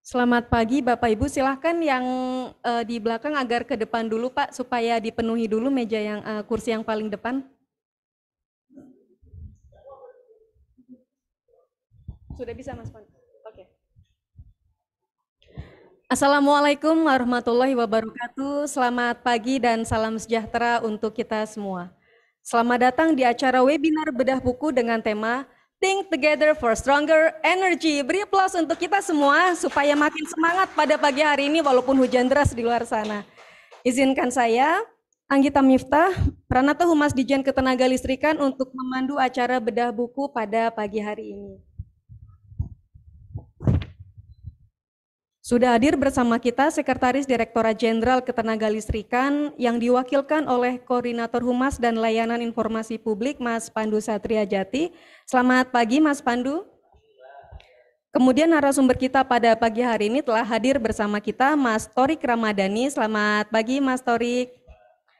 Selamat pagi Bapak Ibu, silahkan yang di belakang agar ke depan dulu Pak, supaya dipenuhi dulu meja yang kursi yang paling depan. Sudah bisa Mas Pan? Oke. Assalamualaikum warahmatullahi wabarakatuh, selamat pagi dan salam sejahtera untuk kita semua. Selamat datang di acara webinar bedah buku dengan tema Think Together for Stronger Energy. Beri aplaus untuk kita semua supaya makin semangat pada pagi hari ini walaupun hujan deras di luar sana. Izinkan saya, Anggita Miftah, Pranata Humas Dijen Ketenagalistrikan untuk memandu acara bedah buku pada pagi hari ini. Sudah hadir bersama kita Sekretaris Direktorat Jenderal Ketenagalistrikan yang diwakilkan oleh Koordinator Humas dan Layanan Informasi Publik Mas Pandu Satria Jati. Selamat pagi Mas Pandu. Kemudian narasumber kita pada pagi hari ini telah hadir bersama kita Mas Torik Ramadhani. Selamat pagi Mas Torik.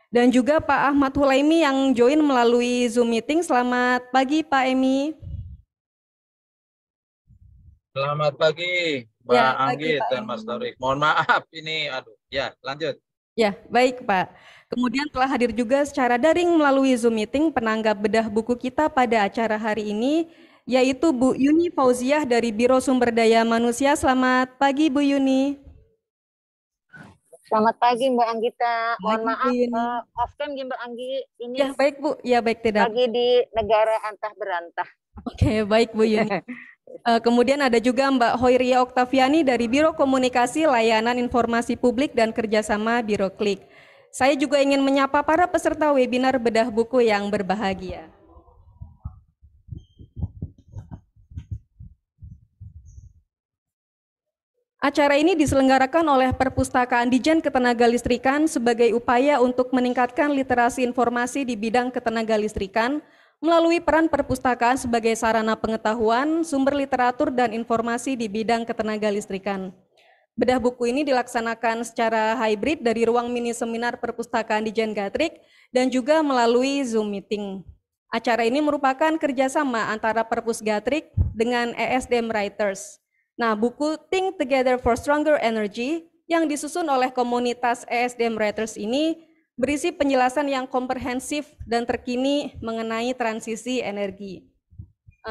Dan juga Pak Ahmad Hulaimi yang join melalui Zoom meeting. Selamat pagi Pak Emi. Selamat pagi Mbak Anggit dan Mas Torik. Mohon maaf ini, ya lanjut. Ya, baik Pak. Kemudian telah hadir juga secara daring melalui Zoom meeting penanggap bedah buku kita pada acara hari ini, yaitu Bu Yuni Fauziah dari Biro Sumber Daya Manusia. Selamat pagi Bu Yuni. Selamat pagi Mbak Anggita. Mohon maaf, off cam ya Mbak Anggi. Ini ya baik Bu, ya baik tidak. Lagi di negara antah berantah. Oke, baik Bu Yuni. Kemudian ada juga Mbak Hoiria Oktaviani dari Biro Komunikasi Layanan Informasi Publik dan Kerjasama Biro Klik. Saya juga ingin menyapa para peserta webinar bedah buku yang berbahagia. Acara ini diselenggarakan oleh Perpustakaan Dijen Ketenagalistrikan sebagai upaya untuk meningkatkan literasi informasi di bidang ketenagalistrikan melalui peran perpustakaan sebagai sarana pengetahuan, sumber literatur, dan informasi di bidang ketenagalistrikan. Bedah buku ini dilaksanakan secara hybrid dari ruang mini seminar perpustakaan Dijen Gatrik dan juga melalui Zoom meeting. Acara ini merupakan kerjasama antara Perpus Gatrik dengan ESDM Writers. Nah, buku Think Together for Stronger Energy yang disusun oleh komunitas ESDM Writers ini berisi penjelasan yang komprehensif dan terkini mengenai transisi energi.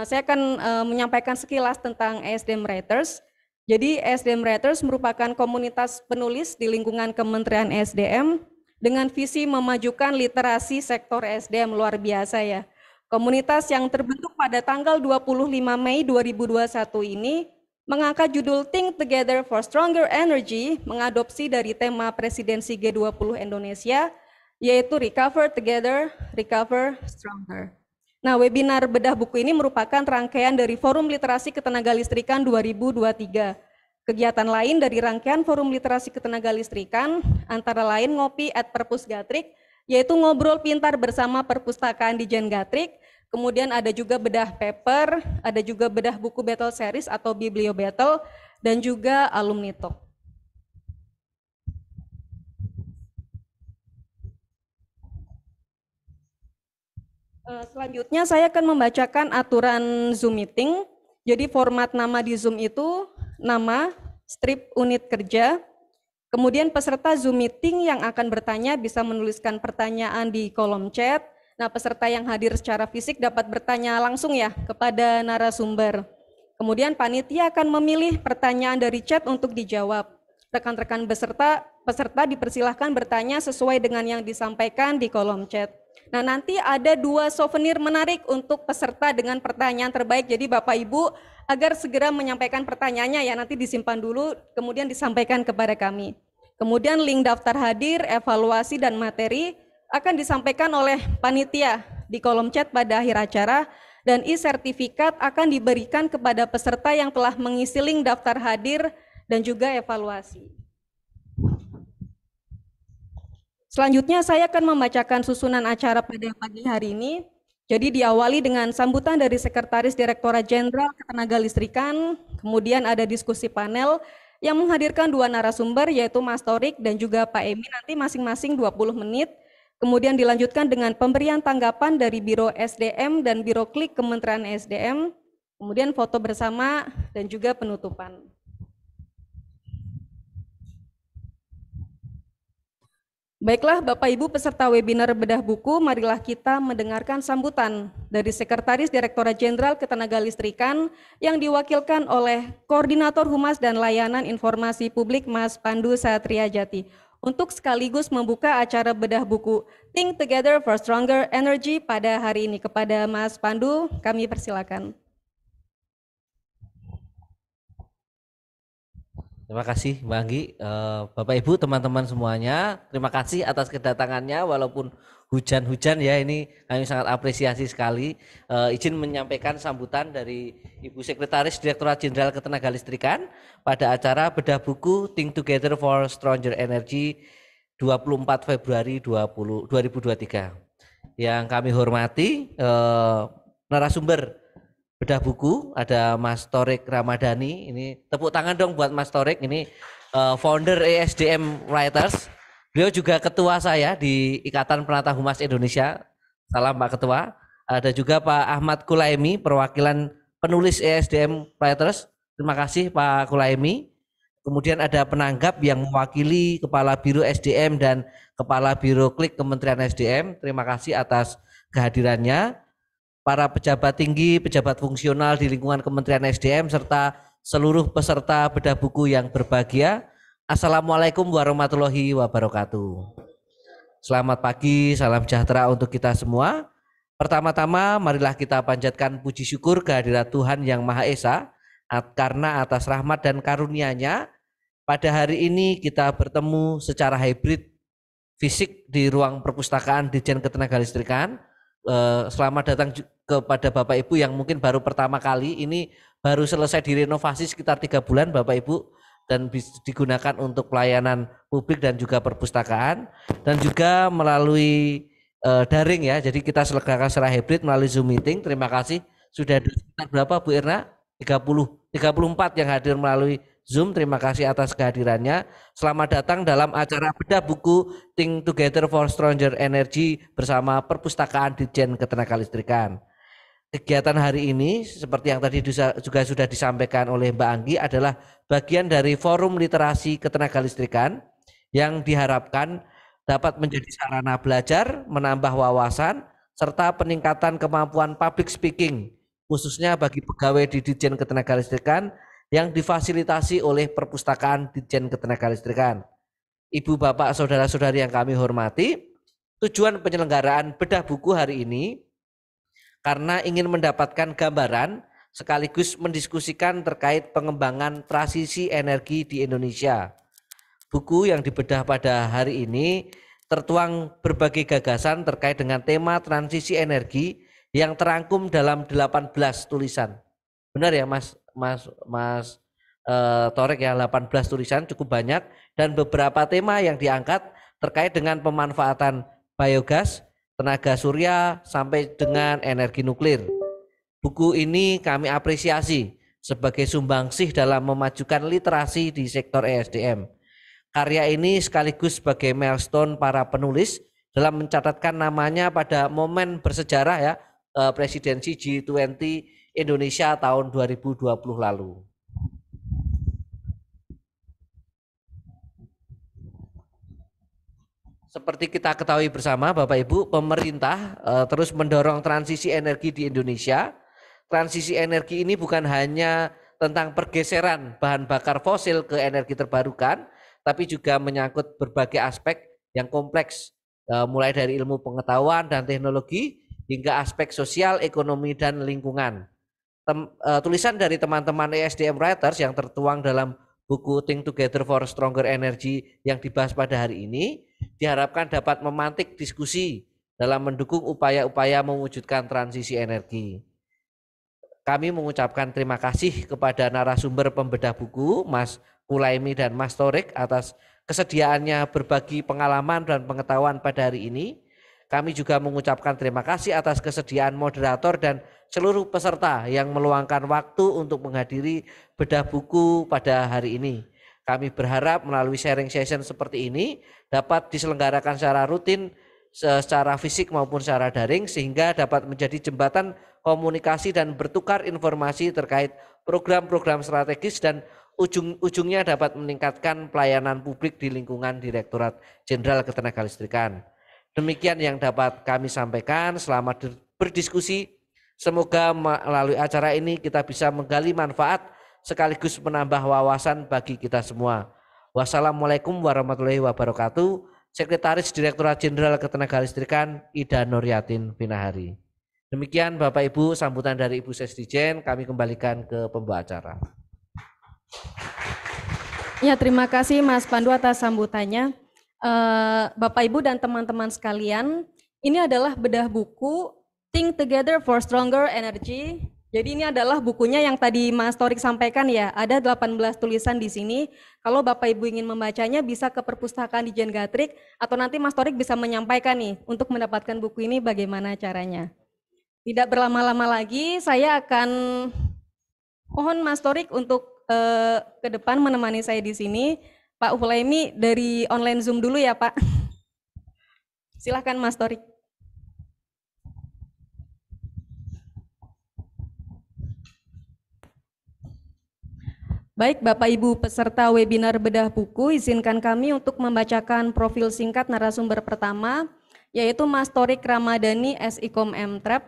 Saya akan menyampaikan sekilas tentang ESDM Writers. Jadi ESDM Writers merupakan komunitas penulis di lingkungan Kementerian ESDM dengan visi memajukan literasi sektor ESDM. Luar biasa ya. Komunitas yang terbentuk pada tanggal 25 Mei 2021 ini mengangkat judul Think Together for Stronger Energy, mengadopsi dari tema presidensi G20 Indonesia, yaitu Recover Together, Recover Stronger. Nah, webinar bedah buku ini merupakan rangkaian dari Forum Literasi Ketenagalistrikan 2023. Kegiatan lain dari rangkaian Forum Literasi Ketenagalistrikan, antara lain Ngopi at Perpus Gatrik, yaitu ngobrol pintar bersama perpustakaan Dijen Gatrik. Kemudian ada juga bedah paper, ada juga bedah buku battle series atau biblio battle, dan juga alumni talk. Selanjutnya saya akan membacakan aturan Zoom meeting. Jadi format nama di Zoom itu nama, strip unit kerja, kemudian peserta Zoom meeting yang akan bertanya bisa menuliskan pertanyaan di kolom chat. Nah, peserta yang hadir secara fisik dapat bertanya langsung ya kepada narasumber. Kemudian panitia akan memilih pertanyaan dari chat untuk dijawab. Rekan-rekan peserta dipersilahkan bertanya sesuai dengan yang disampaikan di kolom chat. Nah, nanti ada 2 souvenir menarik untuk peserta dengan pertanyaan terbaik. Jadi Bapak Ibu agar segera menyampaikan pertanyaannya ya, nanti disimpan dulu kemudian disampaikan kepada kami. Kemudian link daftar hadir, evaluasi dan materi akan disampaikan oleh panitia di kolom chat pada akhir acara, dan e-sertifikat akan diberikan kepada peserta yang telah mengisi link daftar hadir dan juga evaluasi. Selanjutnya saya akan membacakan susunan acara pada pagi hari ini. Jadi diawali dengan sambutan dari Sekretaris Direktorat Jenderal Ketenagalistrikan, kemudian ada diskusi panel yang menghadirkan 2 narasumber yaitu Mas Torik dan juga Pak Emi, nanti masing-masing 20 menit. Kemudian dilanjutkan dengan pemberian tanggapan dari Biro SDM dan Biro Klik Kementerian SDM, kemudian foto bersama dan juga penutupan. Baiklah Bapak Ibu peserta webinar bedah buku, marilah kita mendengarkan sambutan dari Sekretaris Direktorat Jenderal Ketenagalistrikan yang diwakilkan oleh Koordinator Humas dan Layanan Informasi Publik Mas Pandu Satriajati untuk sekaligus membuka acara bedah buku Think Together for Stronger Energy pada hari ini. Kepada Mas Pandu, kami persilakan. Terima kasih Mbak Anggi, Bapak Ibu, teman-teman semuanya, terima kasih atas kedatangannya walaupun hujan-hujan ya, ini kami sangat apresiasi sekali. Izin menyampaikan sambutan dari Ibu Sekretaris Direktorat Jenderal Ketenagalistrikan pada acara bedah buku Think Together for Stronger Energy 24 Februari 2023. Yang kami hormati narasumber bedah buku ada Mas Torik Ramadhani. Ini tepuk tangan dong buat Mas Torik, ini founder ESDM Writers. Beliau juga ketua saya di Ikatan Penata Humas Indonesia. Salam Pak Ketua. Ada juga Pak Ahmad Kulaimi, perwakilan penulis ESDM Writers. Terima kasih Pak Kulaimi. Kemudian ada penanggap yang mewakili Kepala Biro SDM dan Kepala Biro Klik Kementerian SDM. Terima kasih atas kehadirannya. Para pejabat tinggi, pejabat fungsional di lingkungan Kementerian SDM, serta seluruh peserta bedah buku yang berbahagia. Assalamualaikum warahmatullahi wabarakatuh. Selamat pagi, salam sejahtera untuk kita semua. Pertama-tama marilah kita panjatkan puji syukur kehadirat Tuhan Yang Maha Esa, karena atas rahmat dan karunia-Nya pada hari ini kita bertemu secara hybrid fisik di ruang perpustakaan Ditjen Ketenagalistrikan. Selamat datang kepada Bapak Ibu yang mungkin baru pertama kali, ini baru selesai direnovasi sekitar 3 bulan Bapak Ibu, dan digunakan untuk pelayanan publik dan juga perpustakaan, dan juga melalui daring ya, jadi kita selenggarakan secara hybrid melalui Zoom meeting. Terima kasih, sudah ada sekitar berapa Bu Irna? 34 yang hadir melalui Zoom. Terima kasih atas kehadirannya. Selamat datang dalam acara bedah buku Think Together for Stronger Energy bersama Perpustakaan Ditjen Ketenagalistrikan. Kegiatan hari ini seperti yang tadi juga sudah disampaikan oleh Mbak Anggi adalah bagian dari forum literasi ketenagalistrikan yang diharapkan dapat menjadi sarana belajar, menambah wawasan, serta peningkatan kemampuan public speaking khususnya bagi pegawai di Ditjen Ketenagalistrikan yang difasilitasi oleh Perpustakaan Ditjen Ketenagalistrikan. Ibu, Bapak, Saudara-saudari yang kami hormati, tujuan penyelenggaraan bedah buku hari ini karena ingin mendapatkan gambaran sekaligus mendiskusikan terkait pengembangan transisi energi di Indonesia. Buku yang dibedah pada hari ini tertuang berbagai gagasan terkait dengan tema transisi energi yang terangkum dalam 18 tulisan. Benar ya Mas Torek ya, 18 tulisan cukup banyak, dan beberapa tema yang diangkat terkait dengan pemanfaatan biogas, tenaga surya sampai dengan energi nuklir. Buku ini kami apresiasi sebagai sumbangsih dalam memajukan literasi di sektor ESDM. Karya ini sekaligus sebagai milestone para penulis dalam mencatatkan namanya pada momen bersejarah ya, presidensi G20 Indonesia tahun 2020 lalu. Seperti kita ketahui bersama Bapak Ibu, pemerintah terus mendorong transisi energi di Indonesia. Transisi energi ini bukan hanya tentang pergeseran bahan bakar fosil ke energi terbarukan, tapi juga menyangkut berbagai aspek yang kompleks, mulai dari ilmu pengetahuan dan teknologi hingga aspek sosial, ekonomi, dan lingkungan. Tulisan dari teman-teman ESDM Writers yang tertuang dalam buku Think Together for Stronger Energy yang dibahas pada hari ini diharapkan dapat memantik diskusi dalam mendukung upaya-upaya mewujudkan transisi energi. Kami mengucapkan terima kasih kepada narasumber pembedah buku, Mas Kulaimi dan Mas Torik, atas kesediaannya berbagi pengalaman dan pengetahuan pada hari ini. Kami juga mengucapkan terima kasih atas kesediaan moderator dan seluruh peserta yang meluangkan waktu untuk menghadiri bedah buku pada hari ini. Kami berharap melalui sharing session seperti ini dapat diselenggarakan secara rutin, secara fisik maupun secara daring, sehingga dapat menjadi jembatan komunikasi dan bertukar informasi terkait program-program strategis dan ujung-ujungnya dapat meningkatkan pelayanan publik di lingkungan Direktorat Jenderal Ketenagalistrikan. Demikian yang dapat kami sampaikan. Selamat berdiskusi. Semoga melalui acara ini kita bisa menggali manfaat sekaligus menambah wawasan bagi kita semua. Wassalamualaikum warahmatullahi wabarakatuh. Sekretaris Direktorat Jenderal Ketenagalistrikan Ida Nuryatin Pinahari. Demikian Bapak Ibu sambutan dari Ibu Sesdijen, kami kembalikan ke pembawa acara. Ya, terima kasih Mas Pandu atas sambutannya. Bapak Ibu dan teman-teman sekalian, ini adalah bedah buku Think Together for Stronger Energy. Jadi ini adalah bukunya yang tadi Mas Torik sampaikan ya, ada 18 tulisan di sini. Kalau Bapak Ibu ingin membacanya bisa ke perpustakaan Dijen Gatrik atau nanti Mas Torik bisa menyampaikan nih untuk mendapatkan buku ini bagaimana caranya. Tidak berlama-lama lagi, saya akan mohon Mas Torik untuk ke depan menemani saya di sini. Pak Hulaimi dari online Zoom dulu ya Pak. Silahkan Mas Torik. Baik Bapak Ibu peserta webinar bedah buku, izinkan kami untuk membacakan profil singkat narasumber pertama, yaitu Mas Torik Ramadhani SIKOM Mtrep.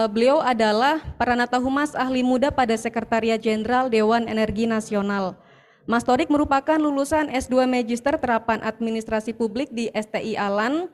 Beliau adalah Pranata Humas Ahli Muda pada Sekretariat Jenderal Dewan Energi Nasional. Mas Torik merupakan lulusan S2 Magister Terapan Administrasi Publik di STI Alan.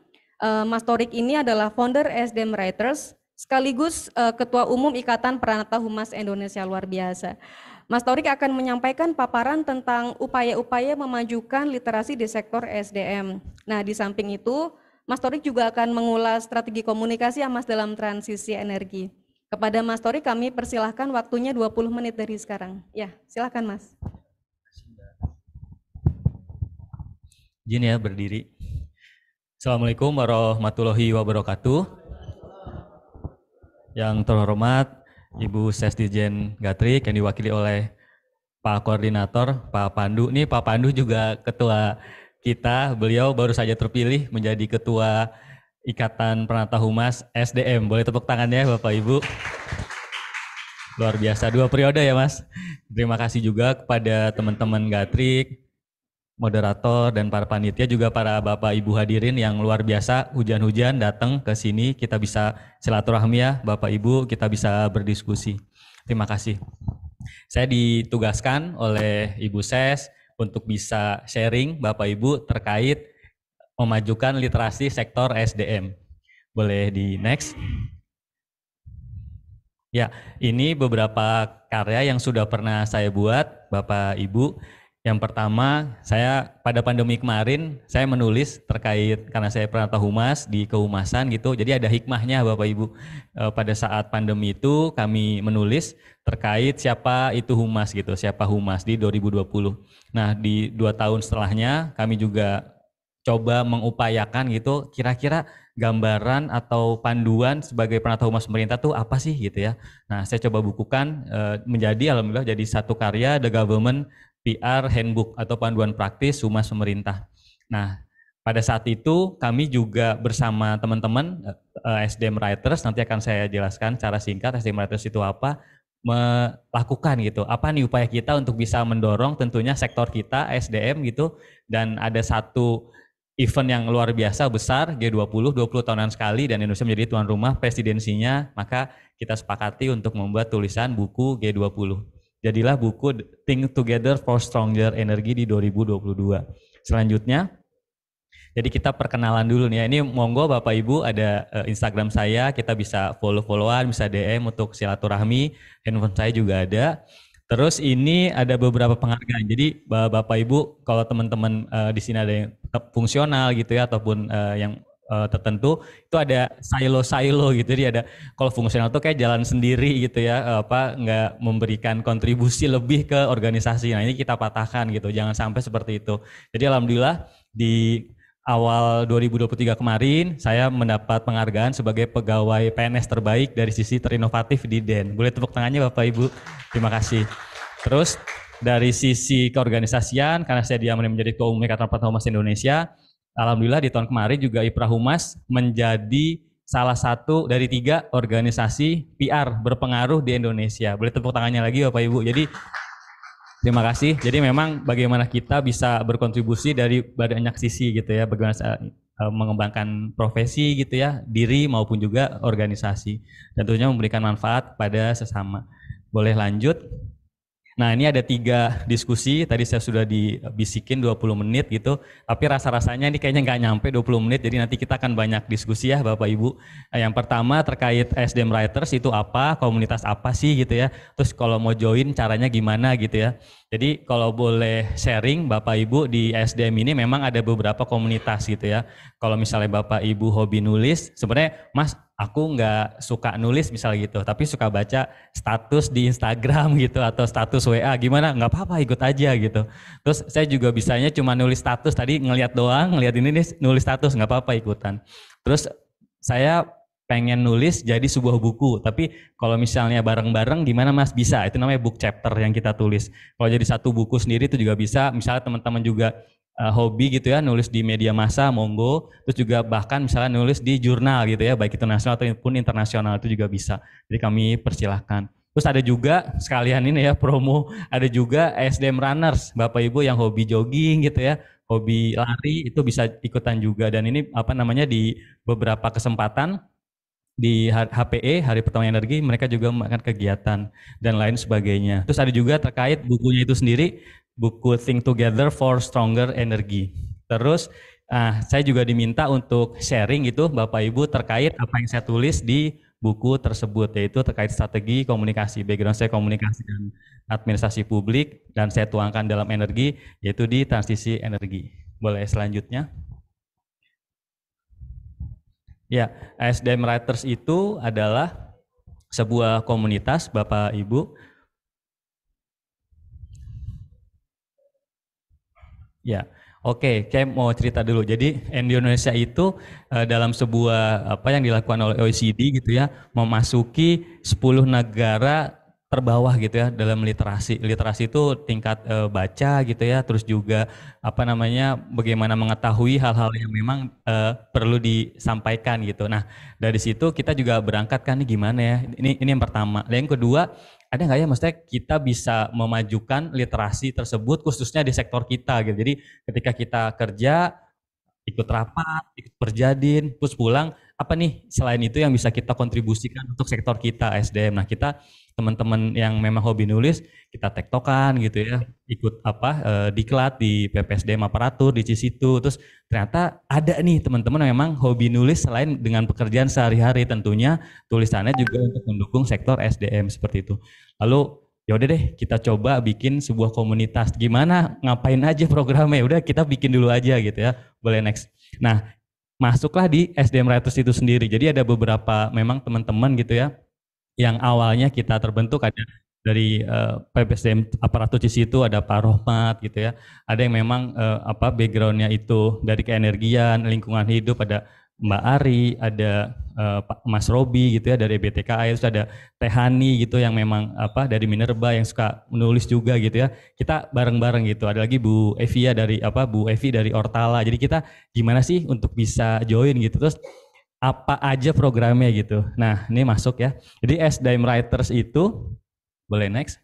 Mas Torik ini adalah founder SDM Writers, sekaligus Ketua Umum Ikatan Pranata Humas Indonesia luar biasa. Mas Torik akan menyampaikan paparan tentang upaya-upaya memajukan literasi di sektor SDM. Nah, di samping itu, Mas Torik juga akan mengulas strategi komunikasi Amas dalam transisi energi. Kepada Mas Torik kami persilahkan waktunya 20 menit dari sekarang. Ya, silahkan Mas. Izin ya berdiri. Assalamualaikum warahmatullahi wabarakatuh. Yang terhormat Ibu Sesdijen Gatrik yang diwakili oleh Pak Koordinator, Pak Pandu. Nih Pak Pandu juga ketua kita, beliau baru saja terpilih menjadi Ketua Ikatan Pranata Humas SDM. Boleh tepuk tangannya Bapak Ibu. Luar biasa, 2 periode ya Mas. Terima kasih juga kepada teman-teman Gatrik, moderator dan para panitia, juga para Bapak Ibu hadirin yang luar biasa hujan-hujan datang ke sini, kita bisa silaturahmi ya Bapak Ibu, kita bisa berdiskusi. Terima kasih. Saya ditugaskan oleh Ibu Ses untuk bisa sharing Bapak Ibu terkait memajukan literasi sektor SDM. Boleh di next. Ya, ini beberapa karya yang sudah pernah saya buat Bapak Ibu. Yang pertama, saya pada pandemi kemarin saya menulis terkait karena saya Pranata Humas di kehumasan gitu. Jadi ada hikmahnya Bapak Ibu. Pada saat pandemi itu kami menulis terkait siapa itu humas gitu, siapa humas di 2020. Nah, di 2 tahun setelahnya kami juga coba mengupayakan gitu kira-kira gambaran atau panduan sebagai Pranata Humas pemerintah tuh apa sih gitu ya. Nah, saya coba bukukan menjadi alhamdulillah jadi satu karya The Government PR Handbook atau panduan praktis humas pemerintah. Nah, pada saat itu kami juga bersama teman-teman SDM Writers, nanti akan saya jelaskan secara singkat SDM Writers itu apa, melakukan gitu. Apa nih upaya kita untuk bisa mendorong tentunya sektor kita SDM gitu, dan ada satu event yang luar biasa besar G20, 20 tahunan sekali dan Indonesia menjadi tuan rumah presidensinya, maka kita sepakati untuk membuat tulisan buku G20. Jadilah buku Think Together for Stronger Energy di 2022. Selanjutnya, jadi kita perkenalan dulu nih ya. Ini monggo Bapak Ibu ada Instagram saya, kita bisa follow-followan, bisa DM untuk silaturahmi. Handphone saya juga ada. Terus ini ada beberapa penghargaan. Jadi Bapak Ibu kalau teman-teman di sini ada yang fungsional gitu ya ataupun yang tertentu itu ada silo-silo gitu. Jadi ada kalau fungsional tuh kayak jalan sendiri gitu ya, nggak memberikan kontribusi lebih ke organisasi. Nah, ini kita patahkan gitu, jangan sampai seperti itu. Jadi alhamdulillah di awal 2023 kemarin saya mendapat penghargaan sebagai pegawai PNS terbaik dari sisi terinovatif di DEN. Boleh tepuk tangannya Bapak Ibu. Terima kasih. Terus dari sisi keorganisasian, karena saya diamanai menjadi Ketua Umum Ikatan Pranata Humas Indonesia, alhamdulillah di tahun kemarin juga IPRA Humas menjadi salah satu dari 3 organisasi PR berpengaruh di Indonesia. Boleh tepuk tangannya lagi Bapak Ibu. Jadi Terima kasih. Jadi memang bagaimana kita bisa berkontribusi dari banyak sisi gitu ya, bagaimana mengembangkan profesi gitu ya, diri maupun juga organisasi. Dan tentunya memberikan manfaat pada sesama. Boleh lanjut? Nah, ini ada 3 diskusi, tadi saya sudah dibisikin 20 menit gitu, tapi rasa-rasanya ini kayaknya nggak nyampe 20 menit, jadi nanti kita akan banyak diskusi ya Bapak Ibu. Yang pertama terkait SDM Writers itu apa, komunitas apa sih gitu ya, terus kalau mau join caranya gimana gitu ya. Jadi kalau boleh sharing Bapak Ibu di SDM ini memang ada beberapa komunitas gitu ya. Kalau misalnya Bapak Ibu hobi nulis, sebenarnya Mas aku nggak suka nulis misalnya gitu, tapi suka baca status di Instagram gitu atau status WA gimana, nggak apa-apa ikut aja gitu. Terus saya juga bisanya cuma nulis status, tadi ngelihat doang, ngelihat ini nih nulis status nggak apa-apa ikutan. Terus saya pengen nulis jadi sebuah buku, tapi kalau misalnya bareng-bareng gimana Mas? Bisa, itu namanya book chapter yang kita tulis. Kalau jadi satu buku sendiri itu juga bisa, misalnya teman-teman juga hobi gitu ya, nulis di media massa, monggo. Terus juga bahkan misalnya nulis di jurnal gitu ya, baik itu nasional ataupun internasional itu juga bisa. Jadi kami persilahkan. Terus ada juga sekalian ini ya promo, ada juga SDM Runners, Bapak Ibu yang hobi jogging gitu ya, hobi lari itu bisa ikutan juga. Dan ini apa namanya di beberapa kesempatan di HPE, Hari Pertama Energi, mereka juga melakukan kegiatan dan lain sebagainya. Terus ada juga terkait bukunya itu sendiri, buku Think Together for Stronger Energy. Terus saya juga diminta untuk sharing gitu Bapak Ibu terkait apa yang saya tulis di buku tersebut, yaitu terkait strategi komunikasi. Background saya komunikasi dan administrasi publik dan saya tuangkan dalam energi, yaitu di transisi energi. Boleh selanjutnya? Ya, SDM Writers itu adalah sebuah komunitas Bapak Ibu. Ya, oke, saya mau cerita dulu. Jadi di Indonesia itu dalam sebuah apa yang dilakukan oleh OECD gitu ya, memasuki 10 negara terbawah gitu ya dalam literasi. Literasi itu tingkat baca gitu ya, terus juga apa namanya bagaimana mengetahui hal-hal yang memang perlu disampaikan gitu. Nah, dari situ kita juga berangkat kan nih gimana ya. Ini yang pertama. Yang kedua, ada nggak ya maksudnya kita bisa memajukan literasi tersebut khususnya di sektor kita gitu. Jadi ketika kita kerja, ikut rapat, ikut perjadin, terus pulang, apa nih selain itu yang bisa kita kontribusikan untuk sektor kita SDM. Nah, kita teman-teman yang memang hobi nulis, kita tektokan gitu ya, ikut apa diklat di PPSDM aparatur di Cisitu. Terus ternyata ada nih teman-teman yang memang hobi nulis selain dengan pekerjaan sehari-hari, tentunya tulisannya juga untuk mendukung sektor SDM seperti itu. Lalu ya udah deh kita coba bikin sebuah komunitas. Gimana, ngapain aja programnya? Udah kita bikin dulu aja gitu ya. Boleh next. Nah, masuklah di SDM Writers itu sendiri. Jadi ada beberapa memang teman-teman gitu ya yang awalnya kita terbentuk, ada dari PPSDM aparatur di situ, ada Pak Rohmat gitu ya. Ada yang memang apa backgroundnya itu dari keenergian, lingkungan hidup, ada Mbak Ari, ada Pak Mas Robi gitu ya dari BTKI, terus ada Teh Hani gitu yang memang apa dari Minerba yang suka menulis juga gitu ya. Kita bareng-bareng gitu. Ada lagi Bu Evi ya dari apa Bu Evi dari Ortala. Jadi kita gimana sih untuk bisa join gitu. Terus apa aja programnya gitu. Nah, ini masuk ya. Jadi SDM Writers itu boleh next.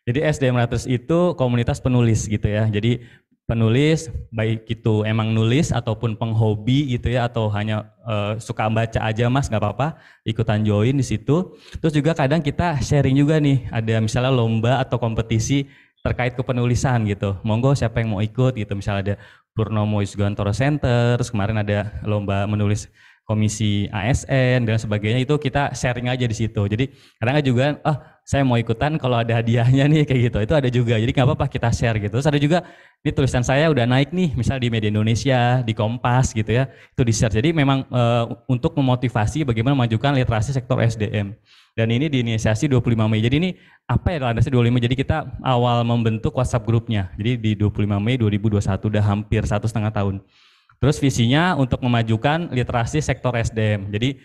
Jadi SDM Writers itu komunitas penulis gitu ya. Jadi penulis baik itu emang nulis ataupun penghobi gitu ya, atau hanya suka baca aja Mas, nggak apa-apa, ikutan join di situ. Terus juga kadang kita sharing juga nih, ada misalnya lomba atau kompetisi terkait kepenulisan gitu. Monggo siapa yang mau ikut gitu. Misalnya ada Purnomo Isgantoro Center, terus kemarin ada lomba menulis komisi ASN dan sebagainya, itu kita sharing aja di situ. Jadi kadang juga saya mau ikutan kalau ada hadiahnya nih kayak gitu, itu ada juga. Jadi nggak apa-apa kita share gitu. Terus ada juga ini tulisan saya udah naik nih, misalnya di Media Indonesia, di Kompas gitu ya, itu di share. Jadi memang untuk memotivasi bagaimana memajukan literasi sektor SDM. Dan ini diinisiasi 25 Mei. Jadi ini apa ya landasnya 25 Mei? Jadi kita awal membentuk WhatsApp grupnya. Jadi di 25 Mei 2021 udah hampir 1,5 tahun. Terus visinya untuk memajukan literasi sektor SDM. Jadi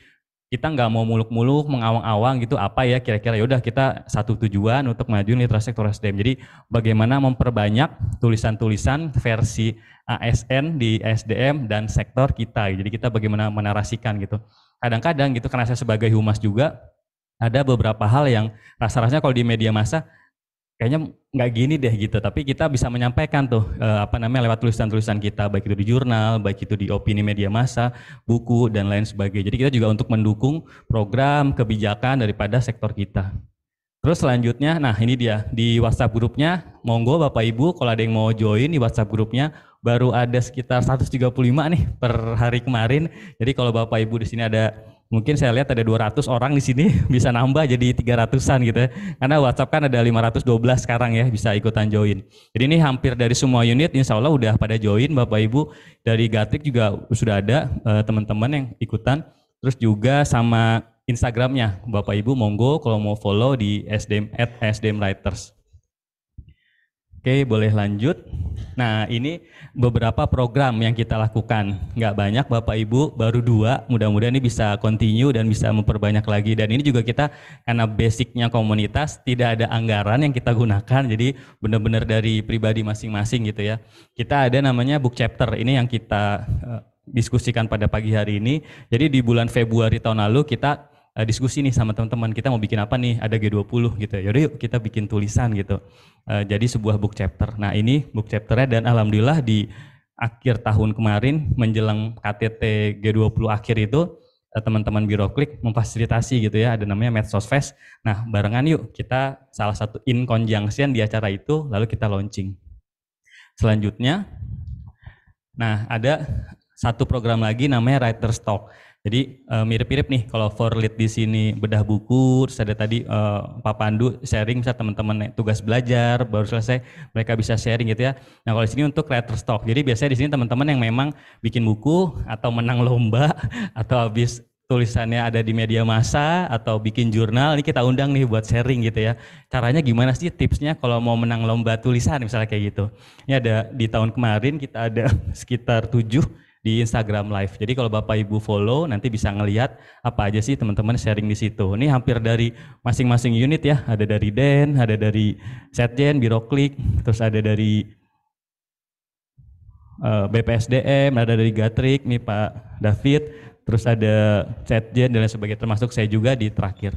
kita nggak mau muluk-muluk, mengawang-awang gitu, apa ya kira-kira. Yaudah kita satu tujuan untuk memajukan literasi sektor SDM. Jadi bagaimana memperbanyak tulisan-tulisan versi ASN di SDM dan sektor kita. Jadi kita bagaimana menarasikan gitu. Kadang-kadang gitu, karena saya sebagai humas juga, ada beberapa hal yang rasa-rasanya kalau di media massa kayaknya nggak gini deh gitu, tapi kita bisa menyampaikan tuh lewat tulisan-tulisan kita, baik itu di jurnal, baik itu di opini media massa, buku dan lain sebagainya. Jadi kita juga untuk mendukung program kebijakan daripada sektor kita. Terus selanjutnya, nah ini dia di WhatsApp grupnya, monggo Bapak Ibu kalau ada yang mau join di WhatsApp grupnya, baru ada sekitar 135 nih per hari kemarin. Jadi kalau Bapak Ibu di sini ada, mungkin saya lihat ada 200 orang di sini, bisa nambah jadi 300-an gitu ya. Karena WhatsApp kan ada 512 sekarang ya, bisa ikutan join. Jadi ini hampir dari semua unit insya Allah udah pada join Bapak Ibu. Dari Gatrik juga sudah ada teman-teman yang ikutan. Terus juga sama Instagramnya Bapak Ibu monggo kalau mau follow di @sdmwriters. Oke, boleh lanjut. Nah, ini beberapa program yang kita lakukan. Nggak banyak Bapak Ibu, baru 2. Mudah-mudahan ini bisa continue dan bisa memperbanyak lagi. Dan ini juga kita karena basicnya komunitas, tidak ada anggaran yang kita gunakan. Jadi benar-benar dari pribadi masing-masing gitu ya. Kita ada namanya book chapter. Ini yang kita diskusikan pada pagi hari ini. Jadi di bulan Februari tahun lalu kita diskusi nih sama teman-teman, kita mau bikin apa nih, ada G20 gitu. Yaudah yuk kita bikin tulisan gitu. Jadi sebuah book chapter. Nah ini book chapternya dan alhamdulillah di akhir tahun kemarin menjelang KTT G20 akhir itu teman-teman Biroklik memfasilitasi gitu ya, ada namanya Medsos Fest. Nah barengan yuk kita salah satu in conjunction di acara itu lalu kita launching. Selanjutnya, nah ada satu program lagi namanya Writer's Talk. Jadi mirip-mirip nih kalau for lead di sini bedah buku, terus ada tadi Pak Pandu sharing bisa teman-teman tugas belajar baru selesai mereka bisa sharing gitu ya. Nah kalau di sini untuk Writer's Talk. Jadi biasanya di sini teman-teman yang memang bikin buku atau menang lomba atau habis tulisannya ada di media massa atau bikin jurnal, ini kita undang nih buat sharing gitu ya. Caranya gimana sih tipsnya kalau mau menang lomba tulisan misalnya kayak gitu. Ini ada di tahun kemarin kita ada sekitar 7 di Instagram Live. Jadi kalau Bapak Ibu follow nanti bisa ngelihat apa aja sih teman-teman sharing di situ. Ini hampir dari masing-masing unit ya. Ada dari Den, ada dari Setjen, Biroklik, terus ada dari BPSDM, ada dari Gatrik, nih Pak David, terus ada Setjen dan lain sebagainya, termasuk saya juga di terakhir.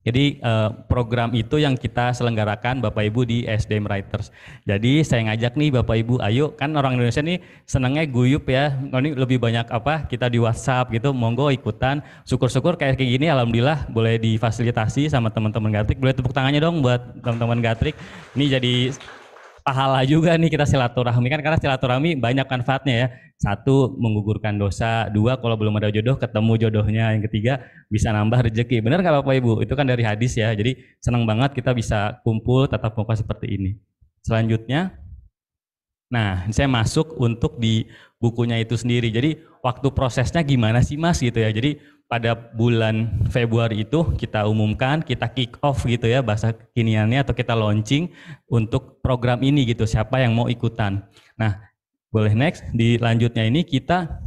Jadi program itu yang kita selenggarakan Bapak Ibu di SDM Writers. Jadi saya ngajak nih Bapak Ibu, ayo kan orang Indonesia nih senangnya guyup ya. Ini lebih banyak apa kita di WhatsApp gitu, monggo ikutan. Syukur-syukur kayak gini alhamdulillah boleh difasilitasi sama teman-teman Gatrik. Boleh tepuk tangannya dong buat teman-teman Gatrik. Ini jadi pahala juga nih kita silaturahmi kan, karena silaturahmi banyak manfaatnya ya. 1, menggugurkan dosa. 2, kalau belum ada jodoh ketemu jodohnya. Yang 3, bisa nambah rezeki. Benar nggak Bapak Ibu? Itu kan dari hadis ya. Jadi senang banget kita bisa kumpul tatap muka seperti ini. Selanjutnya, nah saya masuk untuk di bukunya itu sendiri. Jadi waktu prosesnya gimana sih Mas gitu ya. Jadi pada bulan Februari itu kita umumkan, kita kick off gitu ya bahasa kekiniannya, atau kita launching untuk program ini gitu, siapa yang mau ikutan. Nah boleh next, di lanjutnya ini kita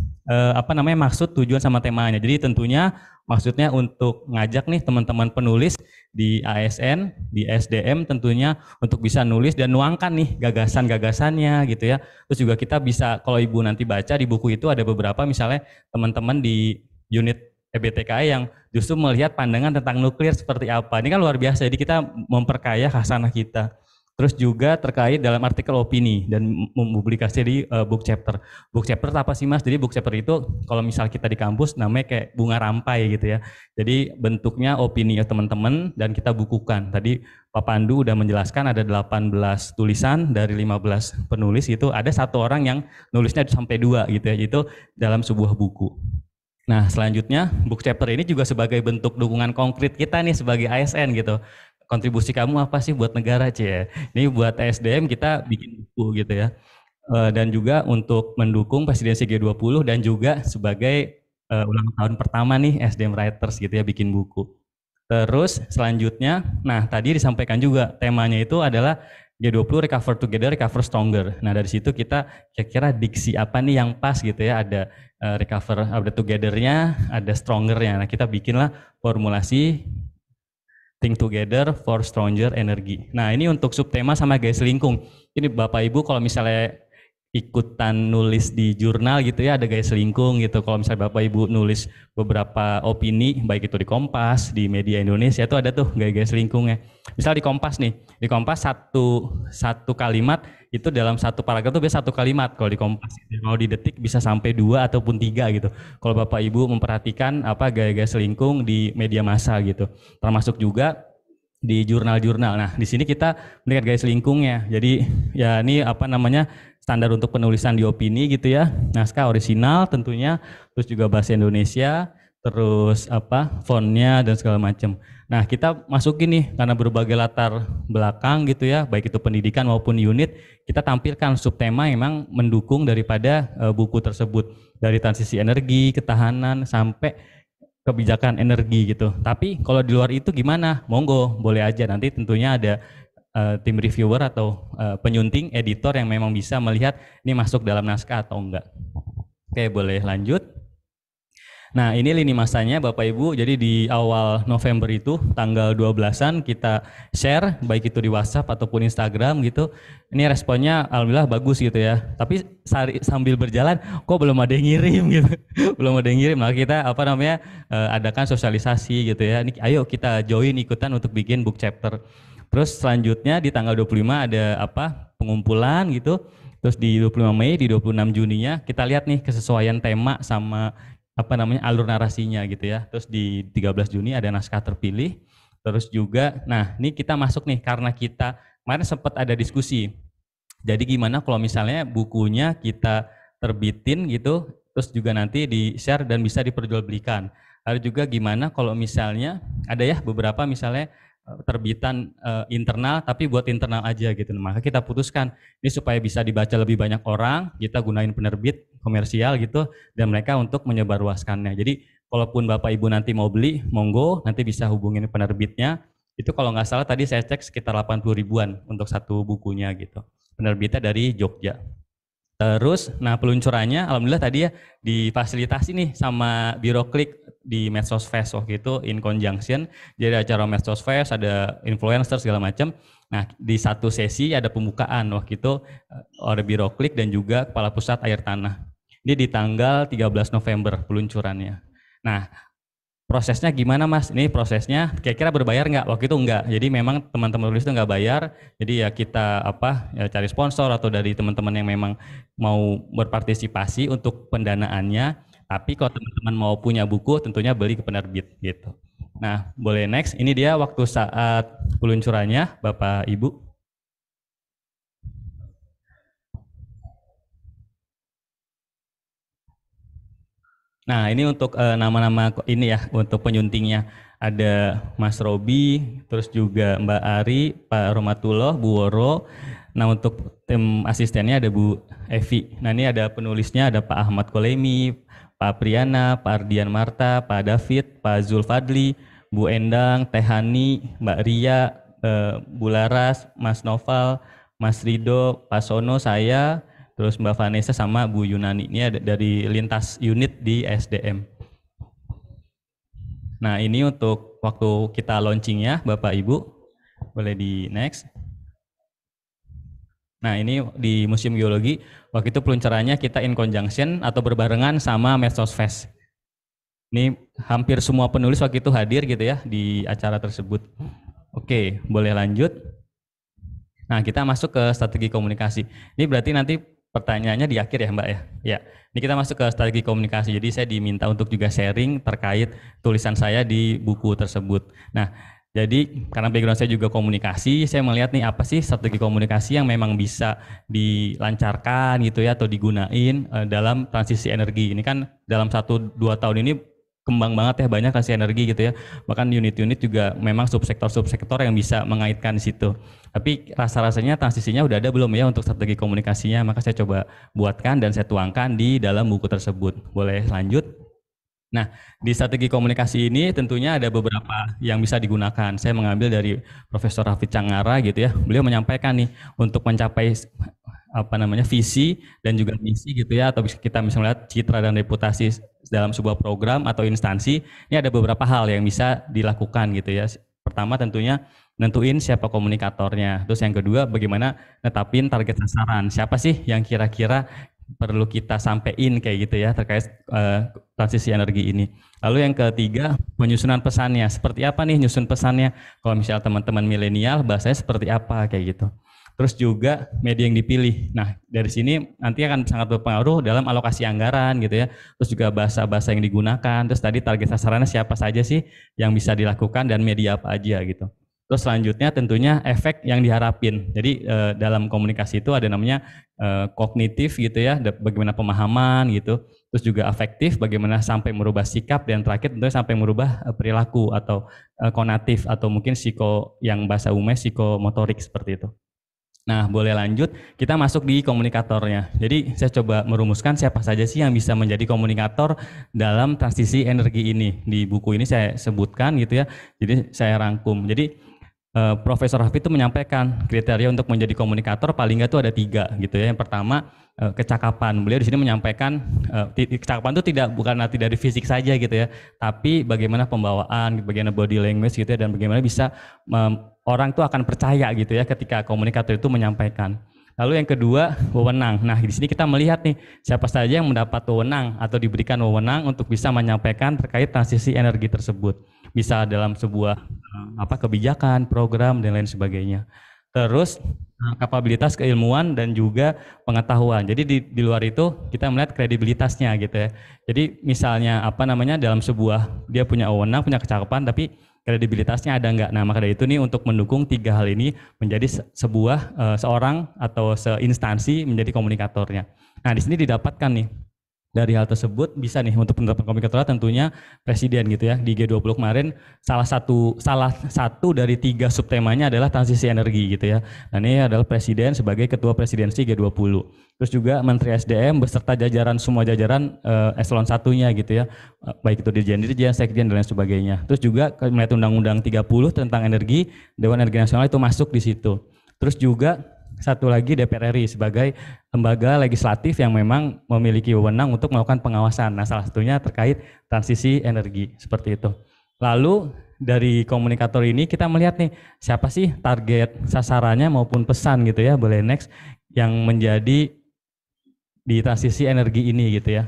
maksud, tujuan sama temanya. Jadi tentunya maksudnya untuk ngajak nih teman-teman penulis di ASN, di SDM tentunya untuk bisa nulis dan nuangkan nih gagasan-gagasannya gitu ya. Terus juga kita bisa, kalau Ibu nanti baca di buku itu ada beberapa misalnya teman-teman di unit EBTKI yang justru melihat pandangan tentang nuklir seperti apa. Ini kan luar biasa, jadi kita memperkaya khasanah kita. Terus juga terkait dalam artikel opini dan mempublikasi di book chapter. Book chapter apa sih Mas? Jadi book chapter itu kalau misal kita di kampus namanya kayak bunga rampai gitu ya. Jadi bentuknya opini ya teman-teman dan kita bukukan. Tadi Pak Pandu udah menjelaskan ada 18 tulisan dari 15 penulis gitu. Ada 1 orang yang nulisnya sampai 2 gitu ya. Itu dalam sebuah buku. Nah selanjutnya book chapter ini juga sebagai bentuk dukungan konkret kita nih sebagai ASN gitu. Kontribusi kamu apa sih buat negara Cie? Ini buat SDM kita bikin buku gitu ya. Dan juga untuk mendukung presidensi G20 dan juga sebagai ulang tahun pertama nih SDM Writers gitu ya bikin buku. Terus selanjutnya, nah tadi disampaikan juga temanya itu adalah G20 Recover Together, Recover Stronger. Nah dari situ kita kira-kira diksi apa nih yang pas gitu ya, ada recover, ada together-nya, ada stronger-nya. Nah kita bikinlah formulasi Think Together for Stronger Energy. Nah ini untuk subtema sama gaya selingkung. Ini Bapak Ibu kalau misalnya ikutan nulis di jurnal gitu ya, ada Gaya Selingkung gitu. Kalau misalnya Bapak Ibu nulis beberapa opini, baik itu di Kompas, di media Indonesia, itu ada tuh gaya-gaya selingkungnya. Misal di Kompas nih, di Kompas satu kalimat itu dalam satu paragraf tuh biasa satu kalimat. Kalau di Kompas, kalau di Detik bisa sampai 2 ataupun 3 gitu. Kalau Bapak Ibu memperhatikan apa gaya-gaya selingkung di media massa gitu, termasuk juga di jurnal-jurnal. Nah, di sini kita melihat gaya selingkungnya. Jadi ya ini apa namanya, standar untuk penulisan di opini gitu ya. Naskah orisinal tentunya, terus juga bahasa Indonesia, terus apa fontnya dan segala macam. Nah, kita masukin nih karena berbagai latar belakang gitu ya, baik itu pendidikan maupun unit, kita tampilkan subtema yang memang mendukung daripada buku tersebut, dari transisi energi, ketahanan sampai kebijakan energi gitu. Tapi kalau di luar itu gimana? Monggo, boleh aja. Nanti tentunya ada tim reviewer atau penyunting, editor yang memang bisa melihat ini masuk dalam naskah atau enggak. Oke, boleh lanjut. Nah, ini lini masanya Bapak Ibu. Jadi di awal November itu tanggal 12-an kita share baik itu di WhatsApp ataupun Instagram gitu. Ini responnya alhamdulillah bagus gitu ya. Tapi sambil berjalan kok belum ada yang ngirim gitu. Belum ada yang ngirim. Nah, kita apa namanya adakan sosialisasi gitu ya. Ini ayo kita join ikutan untuk bikin book chapter. Terus selanjutnya di tanggal 25 ada apa? Pengumpulan gitu. Terus di 25 Mei, di 26 Juninya kita lihat nih kesesuaian tema sama apa namanya alur narasinya gitu ya. Terus di 13 Juni ada naskah terpilih. Terus juga, nah ini kita masuk nih karena kita kemarin sempat ada diskusi. Jadi gimana kalau misalnya bukunya kita terbitin gitu, terus juga nanti di-share dan bisa diperjualbelikan. Lalu juga gimana kalau misalnya ada ya beberapa misalnya terbitan internal tapi buat internal aja gitu. Maka kita putuskan ini supaya bisa dibaca lebih banyak orang, kita gunain penerbit komersial gitu dan mereka untuk menyebarluaskannya. Jadi kalaupun Bapak Ibu nanti mau beli, monggo nanti bisa hubungin penerbitnya. Itu kalau nggak salah tadi saya cek sekitar 80 ribuan untuk satu bukunya gitu. Penerbitnya dari Jogja. Terus, nah peluncurannya alhamdulillah tadi ya difasilitasi nih sama Biro Klik di Medsos Fest waktu itu in conjunction. Jadi acara Medsos Fest ada influencer segala macam. Nah di satu sesi ada pembukaan waktu itu oleh Biro Klik dan juga Kepala Pusat Air Tanah. Ini di tanggal 13 November peluncurannya. Nah prosesnya gimana Mas? Ini prosesnya kira-kira berbayar nggak? Waktu itu enggak. Jadi memang teman-teman tulis itu nggak bayar. Jadi ya kita apa ya cari sponsor atau dari teman-teman yang memang mau berpartisipasi untuk pendanaannya. Tapi kalau teman-teman mau punya buku tentunya beli ke penerbit gitu. Nah boleh next. Ini dia waktu saat peluncurannya Bapak Ibu. Nah ini untuk nama-nama ini ya untuk penyuntingnya ada Mas Robi, terus juga Mbak Ari, Pak Romatullah, Bu Woro. Nah untuk tim asistennya ada Bu Evi. Nah ini ada penulisnya ada Pak Ahmad Kolemi, Pak Priyana, Pak Ardian Marta, Pak David, Pak Zulfadli, Bu Endang, Teh Hani, Mbak Ria, Bu Laras, Mas Noval, Mas Rido, Pak Sono, saya. Terus Mbak Vanessa sama Bu Yunani, ini ada dari lintas unit di SDM. Nah ini untuk waktu kita launchingnya Bapak Ibu, boleh di next. Nah ini di Museum Geologi, waktu itu peluncurannya kita in conjunction atau berbarengan sama Medsos Fest. Ini hampir semua penulis waktu itu hadir gitu ya di acara tersebut. Oke, boleh lanjut. Nah kita masuk ke strategi komunikasi. Ini berarti nanti pertanyaannya di akhir ya Mbak ya. Ya, ini kita masuk ke strategi komunikasi. Jadi saya diminta untuk juga sharing terkait tulisan saya di buku tersebut. Nah, jadi karena background saya juga komunikasi, saya melihat nih apa sih strategi komunikasi yang memang bisa dilancarkan gitu ya atau digunain dalam transisi energi. Ini kan dalam 1-2 tahun ini kembang banget ya, banyak transisi energi gitu ya. Bahkan unit-unit juga memang subsektor-subsektor yang bisa mengaitkan di situ. Tapi rasa-rasanya transisinya udah ada belum ya untuk strategi komunikasinya, maka saya coba buatkan dan saya tuangkan di dalam buku tersebut. Boleh lanjut? Nah, di strategi komunikasi ini tentunya ada beberapa yang bisa digunakan. Saya mengambil dari Profesor Hafid Cangara gitu ya. Beliau menyampaikan nih untuk mencapai apa namanya visi dan juga misi gitu ya, atau kita misalnya lihat citra dan reputasi dalam sebuah program atau instansi, ini ada beberapa hal yang bisa dilakukan gitu ya. Pertama tentunya nentuin siapa komunikatornya. Terus yang kedua, bagaimana netapin target sasaran. Siapa sih yang kira-kira perlu kita sampein kayak gitu ya terkait transisi energi ini. Lalu yang ketiga, penyusunan pesannya. Seperti apa nih nyusun pesannya? Kalau misalnya teman-teman milenial, bahasanya seperti apa kayak gitu. Terus juga media yang dipilih. Nah, dari sini nanti akan sangat berpengaruh dalam alokasi anggaran gitu ya. Terus juga bahasa-bahasa yang digunakan. Terus tadi target sasarannya siapa saja sih yang bisa dilakukan dan media apa aja gitu. Terus selanjutnya tentunya efek yang diharapin. Jadi dalam komunikasi itu ada namanya kognitif gitu ya, bagaimana pemahaman gitu. Terus juga afektif, bagaimana sampai merubah sikap, dan terakhir tentunya sampai merubah perilaku atau konatif atau mungkin yang bahasa umumnya psikomotorik seperti itu. Nah, boleh lanjut, kita masuk di komunikatornya. Jadi saya coba merumuskan siapa saja sih yang bisa menjadi komunikator dalam transisi energi ini. Di buku ini saya sebutkan gitu ya, jadi saya rangkum. Jadi Profesor Hafid itu menyampaikan kriteria untuk menjadi komunikator paling nggak itu ada 3 gitu ya. Yang pertama kecakapan. Beliau di sini menyampaikan kecakapan itu bukan arti dari fisik saja gitu ya, tapi bagaimana pembawaan, bagaimana body language gitu ya, dan bagaimana bisa orang itu akan percaya gitu ya ketika komunikator itu menyampaikan. Lalu yang kedua, wewenang. Nah, di sini kita melihat nih siapa saja yang mendapat wewenang atau diberikan wewenang untuk bisa menyampaikan terkait transisi energi tersebut. Bisa dalam sebuah kebijakan, program dan lain sebagainya. Terus kapabilitas keilmuan dan juga pengetahuan. Jadi di luar itu kita melihat kredibilitasnya gitu ya. Jadi misalnya dalam sebuah dia punya wewenang, punya kecakapan, tapi kredibilitasnya ada enggak. Nah, maka dari itu nih untuk mendukung 3 hal ini menjadi seorang atau seinstansi menjadi komunikatornya. Nah, di sini didapatkan nih dari hal tersebut bisa nih untuk penerapan komunikator tentunya presiden gitu ya. Di G20 kemarin salah satu dari 3 subtemanya adalah transisi energi gitu ya. Nah, ini adalah presiden sebagai ketua presidensi G20. Terus juga Menteri SDM beserta semua jajaran eselon 1-nya gitu ya. Baik itu dirjen, sekjen dan lain sebagainya. Terus juga melihat Undang-Undang 30 tentang energi, Dewan Energi Nasional itu masuk di situ. Terus juga satu lagi DPR RI sebagai lembaga legislatif yang memang memiliki wewenang untuk melakukan pengawasan. Nah, salah satunya terkait transisi energi seperti itu. Lalu dari komunikator ini kita melihat nih siapa sih target sasarannya maupun pesan gitu ya. Boleh next, yang menjadi di transisi energi ini gitu ya.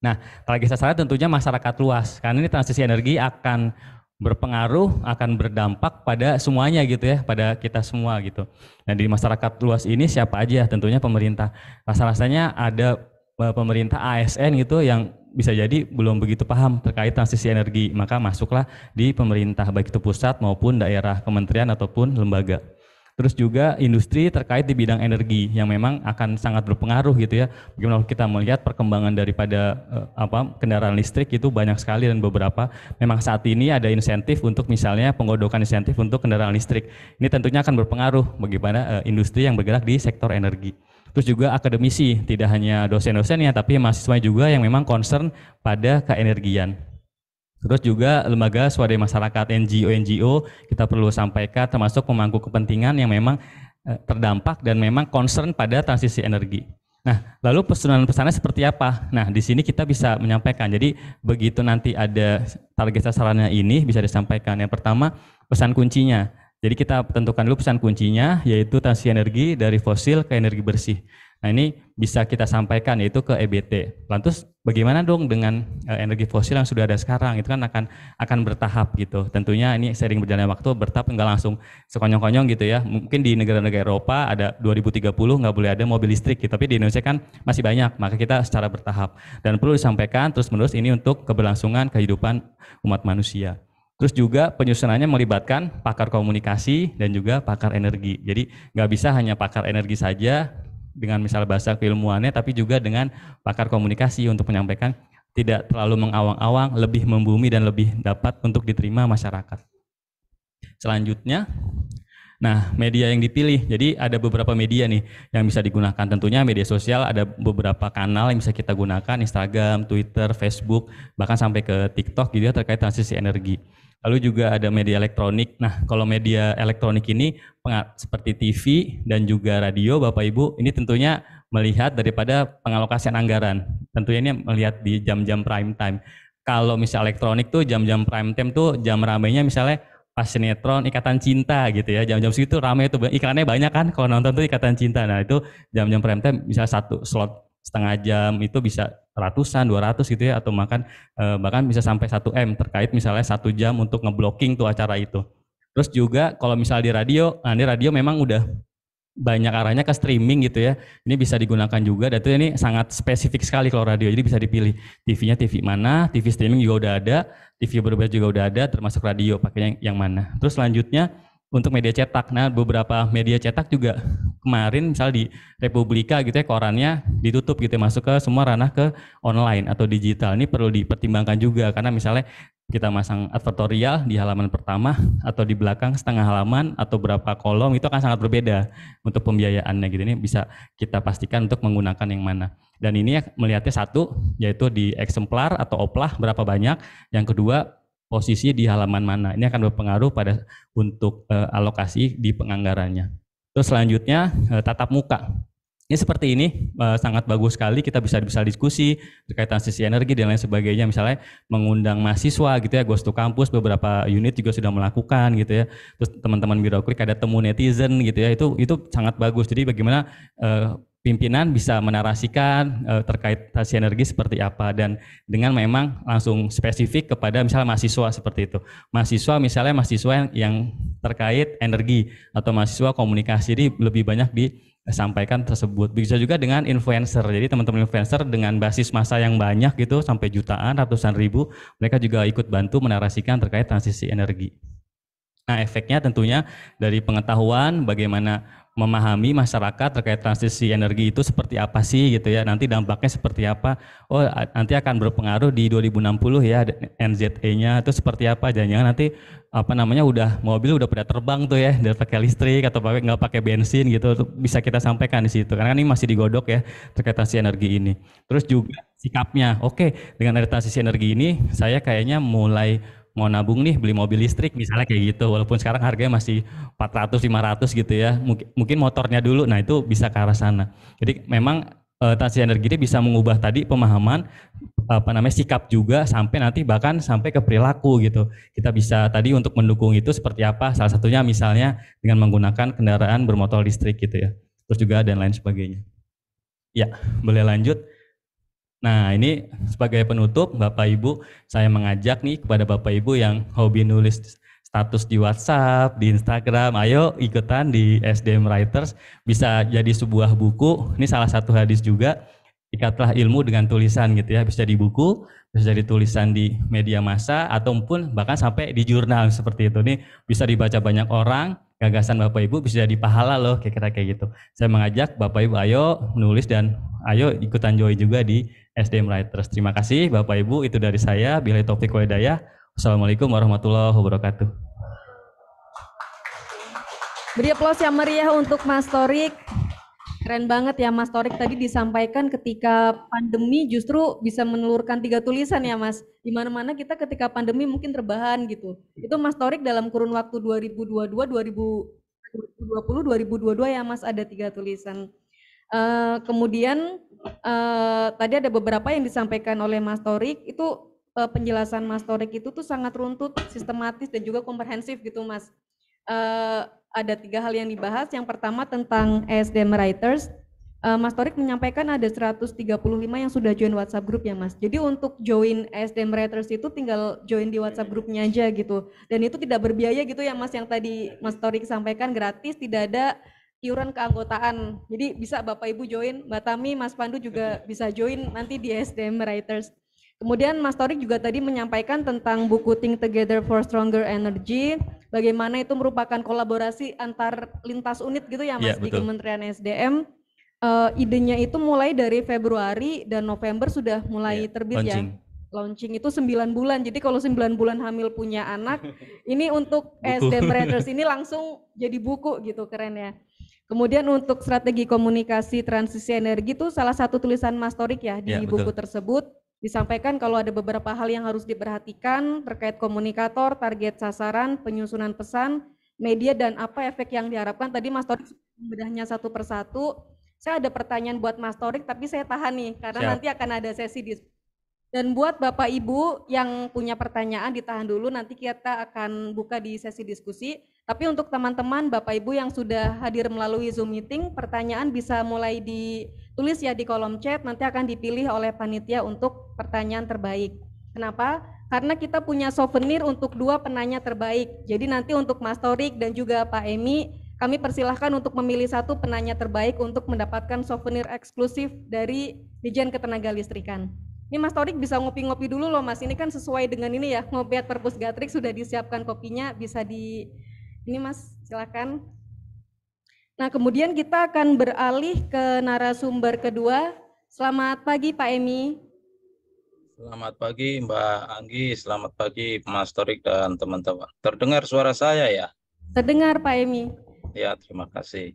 Nah, target sasaran tentunya masyarakat luas. Karena ini transisi energi akan berpengaruh, akan berdampak pada semuanya gitu ya, pada kita semua gitu. Nah, di masyarakat luas ini siapa aja? Tentunya pemerintah. Rasa-rasanya ada pemerintah ASN gitu yang bisa jadi belum begitu paham terkait transisi energi, maka masuklah di pemerintah, baik itu pusat maupun daerah, kementerian ataupun lembaga. Terus juga industri terkait di bidang energi yang memang akan sangat berpengaruh gitu ya. Bagaimana kita melihat perkembangan daripada kendaraan listrik itu banyak sekali, dan beberapa memang saat ini ada insentif untuk misalnya penggodokan insentif untuk kendaraan listrik. Ini tentunya akan berpengaruh bagaimana industri yang bergerak di sektor energi. Terus juga akademisi, tidak hanya dosen-dosennya tapi mahasiswa juga yang memang concern pada keenergian. Terus juga lembaga swadaya masyarakat, NGO kita perlu sampaikan, termasuk pemangku kepentingan yang memang terdampak dan memang concern pada transisi energi. Nah, lalu pesanan-pesannya seperti apa? Nah, di sini kita bisa menyampaikan. Jadi begitu nanti ada target sasarannya ini bisa disampaikan. Yang pertama, pesan kuncinya. Jadi kita tentukan dulu pesan kuncinya, yaitu transisi energi dari fosil ke energi bersih. Nah, ini bisa kita sampaikan yaitu ke EBT. Lantas bagaimana dong dengan energi fosil yang sudah ada sekarang? Itu kan akan bertahap gitu. Tentunya ini sering berjalannya waktu, bertahap, enggak langsung sekonyong-konyong gitu ya. Mungkin di negara-negara Eropa ada 2030 nggak boleh ada mobil listrik gitu. Tapi di Indonesia kan masih banyak, maka kita secara bertahap. Dan perlu disampaikan terus-menerus ini untuk keberlangsungan kehidupan umat manusia. Terus juga penyusunannya melibatkan pakar komunikasi dan juga pakar energi. Jadi nggak bisa hanya pakar energi saja dengan misalnya bahasa keilmuannya, tapi juga dengan pakar komunikasi untuk menyampaikan, tidak terlalu mengawang-awang, lebih membumi dan lebih dapat untuk diterima masyarakat. Selanjutnya, nah media yang dipilih. Jadi ada beberapa media nih yang bisa digunakan. Tentunya media sosial ada beberapa kanal yang bisa kita gunakan, Instagram, Twitter, Facebook, bahkan sampai ke TikTok gitu ya terkait transisi energi. Lalu juga ada media elektronik. Nah, kalau media elektronik ini seperti TV dan juga radio, Bapak Ibu, ini tentunya melihat daripada pengalokasian anggaran. Tentunya ini melihat di jam-jam prime time. Kalau misal elektronik tuh jam-jam prime time tuh jam ramainya misalnya pas sinetron Ikatan Cinta gitu ya, jam-jam segitu ramai tuh, iklannya banyak kan kalau nonton tuh Ikatan Cinta. Nah itu jam-jam prime time bisa satu slot setengah jam itu bisa ratusan, 200 gitu ya, atau bahkan bisa sampai 1 M terkait misalnya 1 jam untuk ngeblocking tuh acara itu. Terus juga kalau misalnya di radio, nah di radio memang udah banyak arahnya ke streaming gitu ya. Ini bisa digunakan juga, dan itu ini sangat spesifik sekali kalau radio. Jadi bisa dipilih TV-nya TV mana, TV streaming juga udah ada, TV berbayar juga udah ada, termasuk radio pakainya yang mana. Terus selanjutnya untuk media cetak. Nah, beberapa media cetak juga kemarin misal di Republika gitu ya, korannya ditutup gitu ya, masuk ke semua ranah ke online atau digital. Ini perlu dipertimbangkan juga karena misalnya kita masang advertorial di halaman pertama atau di belakang setengah halaman atau berapa kolom, itu akan sangat berbeda untuk pembiayaannya gitu. Ini bisa kita pastikan untuk menggunakan yang mana. Dan ini melihatnya satu, yaitu di eksemplar atau oplah berapa banyak. Yang kedua, posisi di halaman mana. Ini akan berpengaruh pada untuk alokasi di penganggarannya. Terus selanjutnya tatap muka. Ini seperti ini sangat bagus sekali, kita bisa diskusi terkait transisi energi dan lain sebagainya. Misalnya mengundang mahasiswa gitu ya, Ghost to Campus, beberapa unit juga sudah melakukan gitu ya. Terus teman-teman Biroklik ada temu netizen gitu ya, itu sangat bagus. Jadi bagaimana pimpinan bisa menarasikan terkait transisi energi seperti apa, dan dengan memang langsung spesifik kepada misalnya mahasiswa seperti itu. Mahasiswa misalnya mahasiswa yang terkait energi atau mahasiswa komunikasi, jadi lebih banyak disampaikan tersebut. Bisa juga dengan influencer, jadi teman-teman influencer dengan basis massa yang banyak gitu sampai jutaan, ratusan ribu, mereka juga ikut bantu menarasikan terkait transisi energi. Nah, efeknya tentunya dari pengetahuan bagaimana memahami masyarakat terkait transisi energi itu seperti apa sih gitu ya, nanti dampaknya seperti apa, oh nanti akan berpengaruh di 2060 ya NZE-nya itu seperti apa, jangan nanti mobil udah pada terbang tuh ya, udah pakai listrik atau nggak pakai bensin gitu, bisa kita sampaikan di situ karena kan ini masih digodok ya terkait transisi energi ini. Terus juga sikapnya, oke, dengan ada transisi energi ini saya kayaknya mulai mau nabung nih, beli mobil listrik misalnya kayak gitu, walaupun sekarang harganya masih 400-500 gitu ya, mungkin motornya dulu, nah itu bisa ke arah sana. Jadi memang transisi energi ini bisa mengubah tadi pemahaman sikap juga, sampai nanti bahkan sampai ke perilaku gitu. Kita bisa tadi untuk mendukung itu seperti apa, salah satunya misalnya dengan menggunakan kendaraan bermotor listrik gitu ya, terus juga dan lain sebagainya. Ya, boleh lanjut. Nah, ini sebagai penutup, Bapak Ibu, saya mengajak nih kepada Bapak Ibu yang hobi nulis status di WhatsApp, di Instagram, ayo ikutan di SDM Writers, bisa jadi sebuah buku. Ini salah satu hadis juga, ikatlah ilmu dengan tulisan gitu ya, bisa di buku, bisa jadi tulisan di media massa, ataupun bahkan sampai di jurnal seperti itu. Ini bisa dibaca banyak orang, gagasan Bapak Ibu bisa jadi pahala loh, kira-kira kayak gitu. Saya mengajak Bapak Ibu ayo menulis dan ayo ikutan join juga di SDM Writers. Terima kasih Bapak Ibu, itu dari saya. Billahi taufiq wal hidayah. Wassalamualaikum warahmatullahi wabarakatuh. Beri aplaus yang meriah untuk Mas Torik. Keren banget ya Mas Torik, tadi disampaikan ketika pandemi justru bisa menelurkan 3 tulisan ya Mas. Di mana-mana kita ketika pandemi mungkin rebahan gitu. Itu Mas Torik dalam kurun waktu 2022, 2020, 2022 ya Mas, ada 3 tulisan. Kemudian tadi ada beberapa yang disampaikan oleh Mas Torik, itu penjelasan Mas Torik itu tuh sangat runtut, sistematis dan juga komprehensif gitu Mas. Ada 3 hal yang dibahas. Yang pertama tentang SDM Writers. Mas Torik menyampaikan ada 135 yang sudah join WhatsApp group ya Mas. Jadi untuk join SDM Writers itu tinggal join di WhatsApp grupnya aja gitu. Dan itu tidak berbiaya gitu ya Mas, yang tadi Mas Torik sampaikan gratis, tidak ada iuran keanggotaan. Jadi bisa Bapak Ibu join, Mbak Tami, Mas Pandu juga bisa join nanti di SDM Writers. Kemudian Mas Torik juga tadi menyampaikan tentang buku Think Together for Stronger Energy, bagaimana itu merupakan kolaborasi antar lintas unit gitu ya Mas, di Kementerian SDM. Idenya itu mulai dari Februari dan November sudah mulai terbit launching. Launching itu 9 bulan, jadi kalau 9 bulan hamil punya anak, ini untuk SDM Writers ini langsung jadi buku gitu, keren ya. Kemudian untuk strategi komunikasi transisi energi itu salah satu tulisan Mas Torik ya di buku tersebut. Disampaikan kalau ada beberapa hal yang harus diperhatikan terkait komunikator, target sasaran, penyusunan pesan, media, dan apa efek yang diharapkan. Tadi Mas Torik membedahnya satu persatu. Saya ada pertanyaan buat Mas Torik, tapi saya tahan nih karena nanti akan ada sesi Dan buat Bapak Ibu yang punya pertanyaan ditahan dulu, nanti kita akan buka di sesi diskusi. Tapi untuk teman-teman Bapak Ibu yang sudah hadir melalui Zoom meeting, pertanyaan bisa mulai ditulis ya di kolom chat, nanti akan dipilih oleh panitia untuk pertanyaan terbaik. Kenapa? Karena kita punya souvenir untuk 2 penanya terbaik. Jadi nanti untuk Mas Torik dan juga Pak Emi, kami persilahkan untuk memilih 1 penanya terbaik untuk mendapatkan souvenir eksklusif dari Dijen Ketenagalistrikan. Ini Mas Torik bisa ngopi-ngopi dulu loh Mas, ini kan sesuai dengan ini ya, Ngopiat Perpus Gatrik sudah disiapkan kopinya, bisa ini Mas, silakan. Nah kemudian kita akan beralih ke narasumber kedua. Selamat pagi Pak Emi. Selamat pagi Mbak Anggi, selamat pagi Mas Torik dan teman-teman. Terdengar suara saya ya? Terdengar Pak Emi. Ya, terima kasih.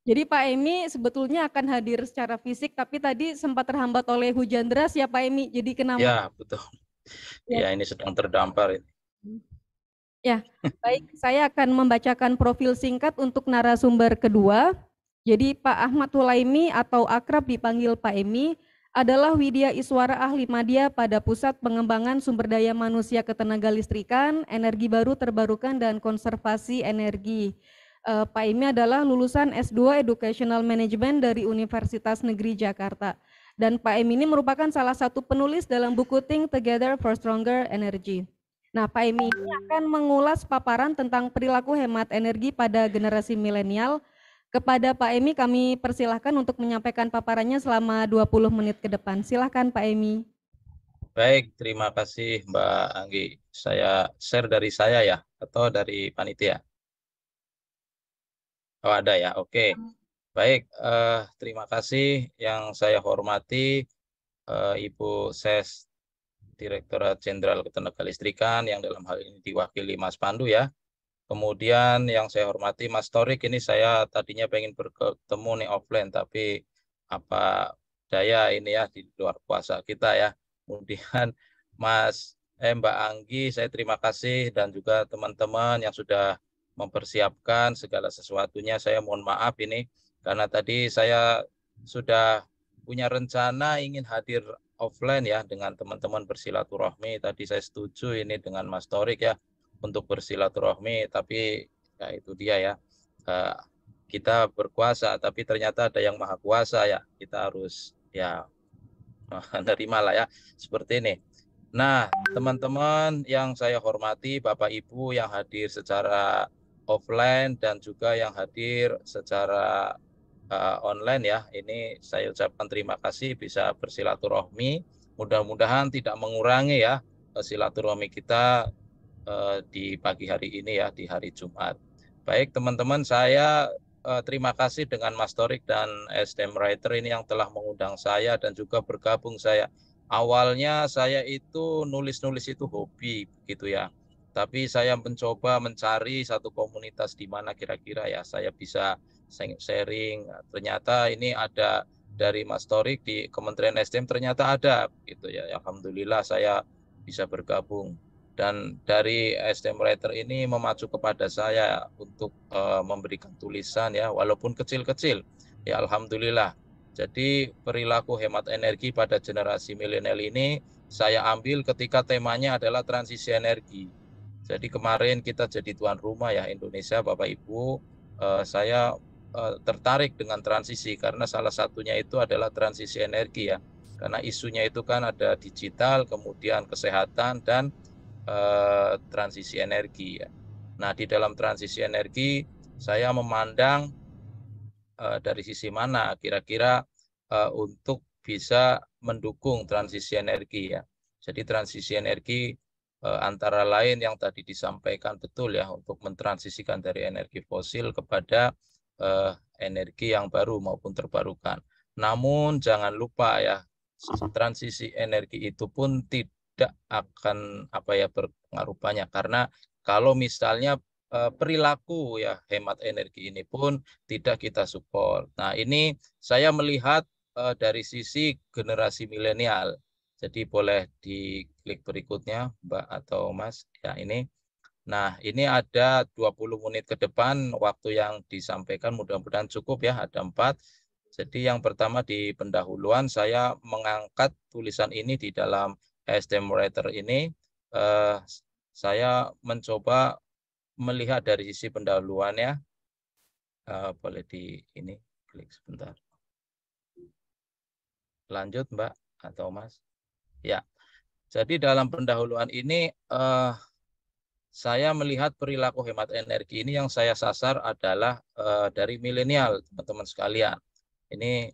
Jadi Pak Emi sebetulnya akan hadir secara fisik, tapi tadi sempat terhambat oleh hujan deras ya Pak Emi, jadi kenapa? Ya, betul. Ya, ini sedang terdampar. Ya, baik. Saya akan membacakan profil singkat untuk narasumber kedua. Jadi Pak Ahmad Hulaimi atau akrab dipanggil Pak Emi adalah Widya Iswara Ahli Madya pada Pusat Pengembangan Sumber Daya Manusia Ketenagalistrikan, Energi Baru Terbarukan dan Konservasi Energi. Pak Emi adalah lulusan S2 Educational Management dari Universitas Negeri Jakarta. Dan Pak Emi ini merupakan salah satu penulis dalam buku Think Together for Stronger Energy. Nah, Pak Emi ini akan mengulas paparan tentang perilaku hemat energi pada generasi milenial. Kepada Pak Emi kami persilahkan untuk menyampaikan paparannya selama 20 menit ke depan. Silahkan Pak Emi. Baik, terima kasih Mbak Anggi. Saya share dari saya ya, atau dari panitia? Oh ada ya, oke. Baik, terima kasih yang saya hormati Ibu Ses Direktorat Jenderal Ketenagalistrikan yang dalam hal ini diwakili Mas Pandu ya. Kemudian yang saya hormati Mas Torik, ini saya tadinya pengen bertemu nih offline, tapi apa daya ini ya di luar kuasa kita ya. Kemudian Mbak Anggi, saya terima kasih dan juga teman-teman yang sudah mempersiapkan segala sesuatunya. Saya mohon maaf ini karena tadi saya sudah punya rencana ingin hadir offline ya dengan teman-teman bersilaturahmi. Tadi saya setuju ini dengan Mas Torik ya untuk bersilaturahmi, tapi ya itu dia ya, kita berkuasa tapi ternyata ada yang maha kuasa ya, kita harus ya menerima lah ya seperti ini. Nah teman-teman yang saya hormati, Bapak Ibu yang hadir secara offline dan juga yang hadir secara online ya, ini saya ucapkan terima kasih bisa bersilaturahmi. Mudah-mudahan tidak mengurangi ya silaturahmi kita di pagi hari ini ya, di hari Jumat. Baik teman-teman, saya terima kasih dengan Mas Torik dan STM Writer ini yang telah mengundang saya dan juga bergabung saya. Awalnya saya itu nulis-nulis itu hobi gitu ya. Tapi saya mencoba mencari satu komunitas di mana kira-kira ya saya bisa sharing. Ternyata ini ada dari Mas Torik di Kementerian SDM, ternyata ada gitu ya. Alhamdulillah saya bisa bergabung. Dan dari SDM Writer ini memacu kepada saya untuk memberikan tulisan ya, walaupun kecil-kecil. Ya alhamdulillah. Jadi perilaku hemat energi pada generasi milenial ini saya ambil ketika temanya adalah transisi energi. Jadi kemarin kita jadi tuan rumah ya Indonesia, Bapak Ibu. Saya tertarik dengan transisi karena salah satunya itu adalah transisi energi ya. Karena isunya itu kan ada digital, kemudian kesehatan dan transisi energi ya. Nah di dalam transisi energi saya memandang dari sisi mana kira-kira untuk bisa mendukung transisi energi ya. Jadi transisi energi antara lain yang tadi disampaikan betul ya, untuk mentransisikan dari energi fosil kepada energi yang baru maupun terbarukan. Namun jangan lupa ya, transisi energi itu pun tidak akan berpengaruh banyak, karena kalau misalnya perilaku ya hemat energi ini pun tidak kita support. Nah ini saya melihat dari sisi generasi milenial. Jadi boleh diklik berikutnya Mbak atau Mas ya ini. Nah ini ada 20 menit ke depan waktu yang disampaikan, mudah-mudahan cukup ya, ada 4. Jadi yang pertama di pendahuluan saya mengangkat tulisan ini di dalam ESDM writer ini saya mencoba melihat dari sisi pendahuluannya. Boleh di ini klik sebentar. Lanjut Mbak atau Mas. Ya, jadi dalam pendahuluan ini saya melihat perilaku hemat energi ini yang saya sasar adalah dari milenial, teman-teman sekalian. Ini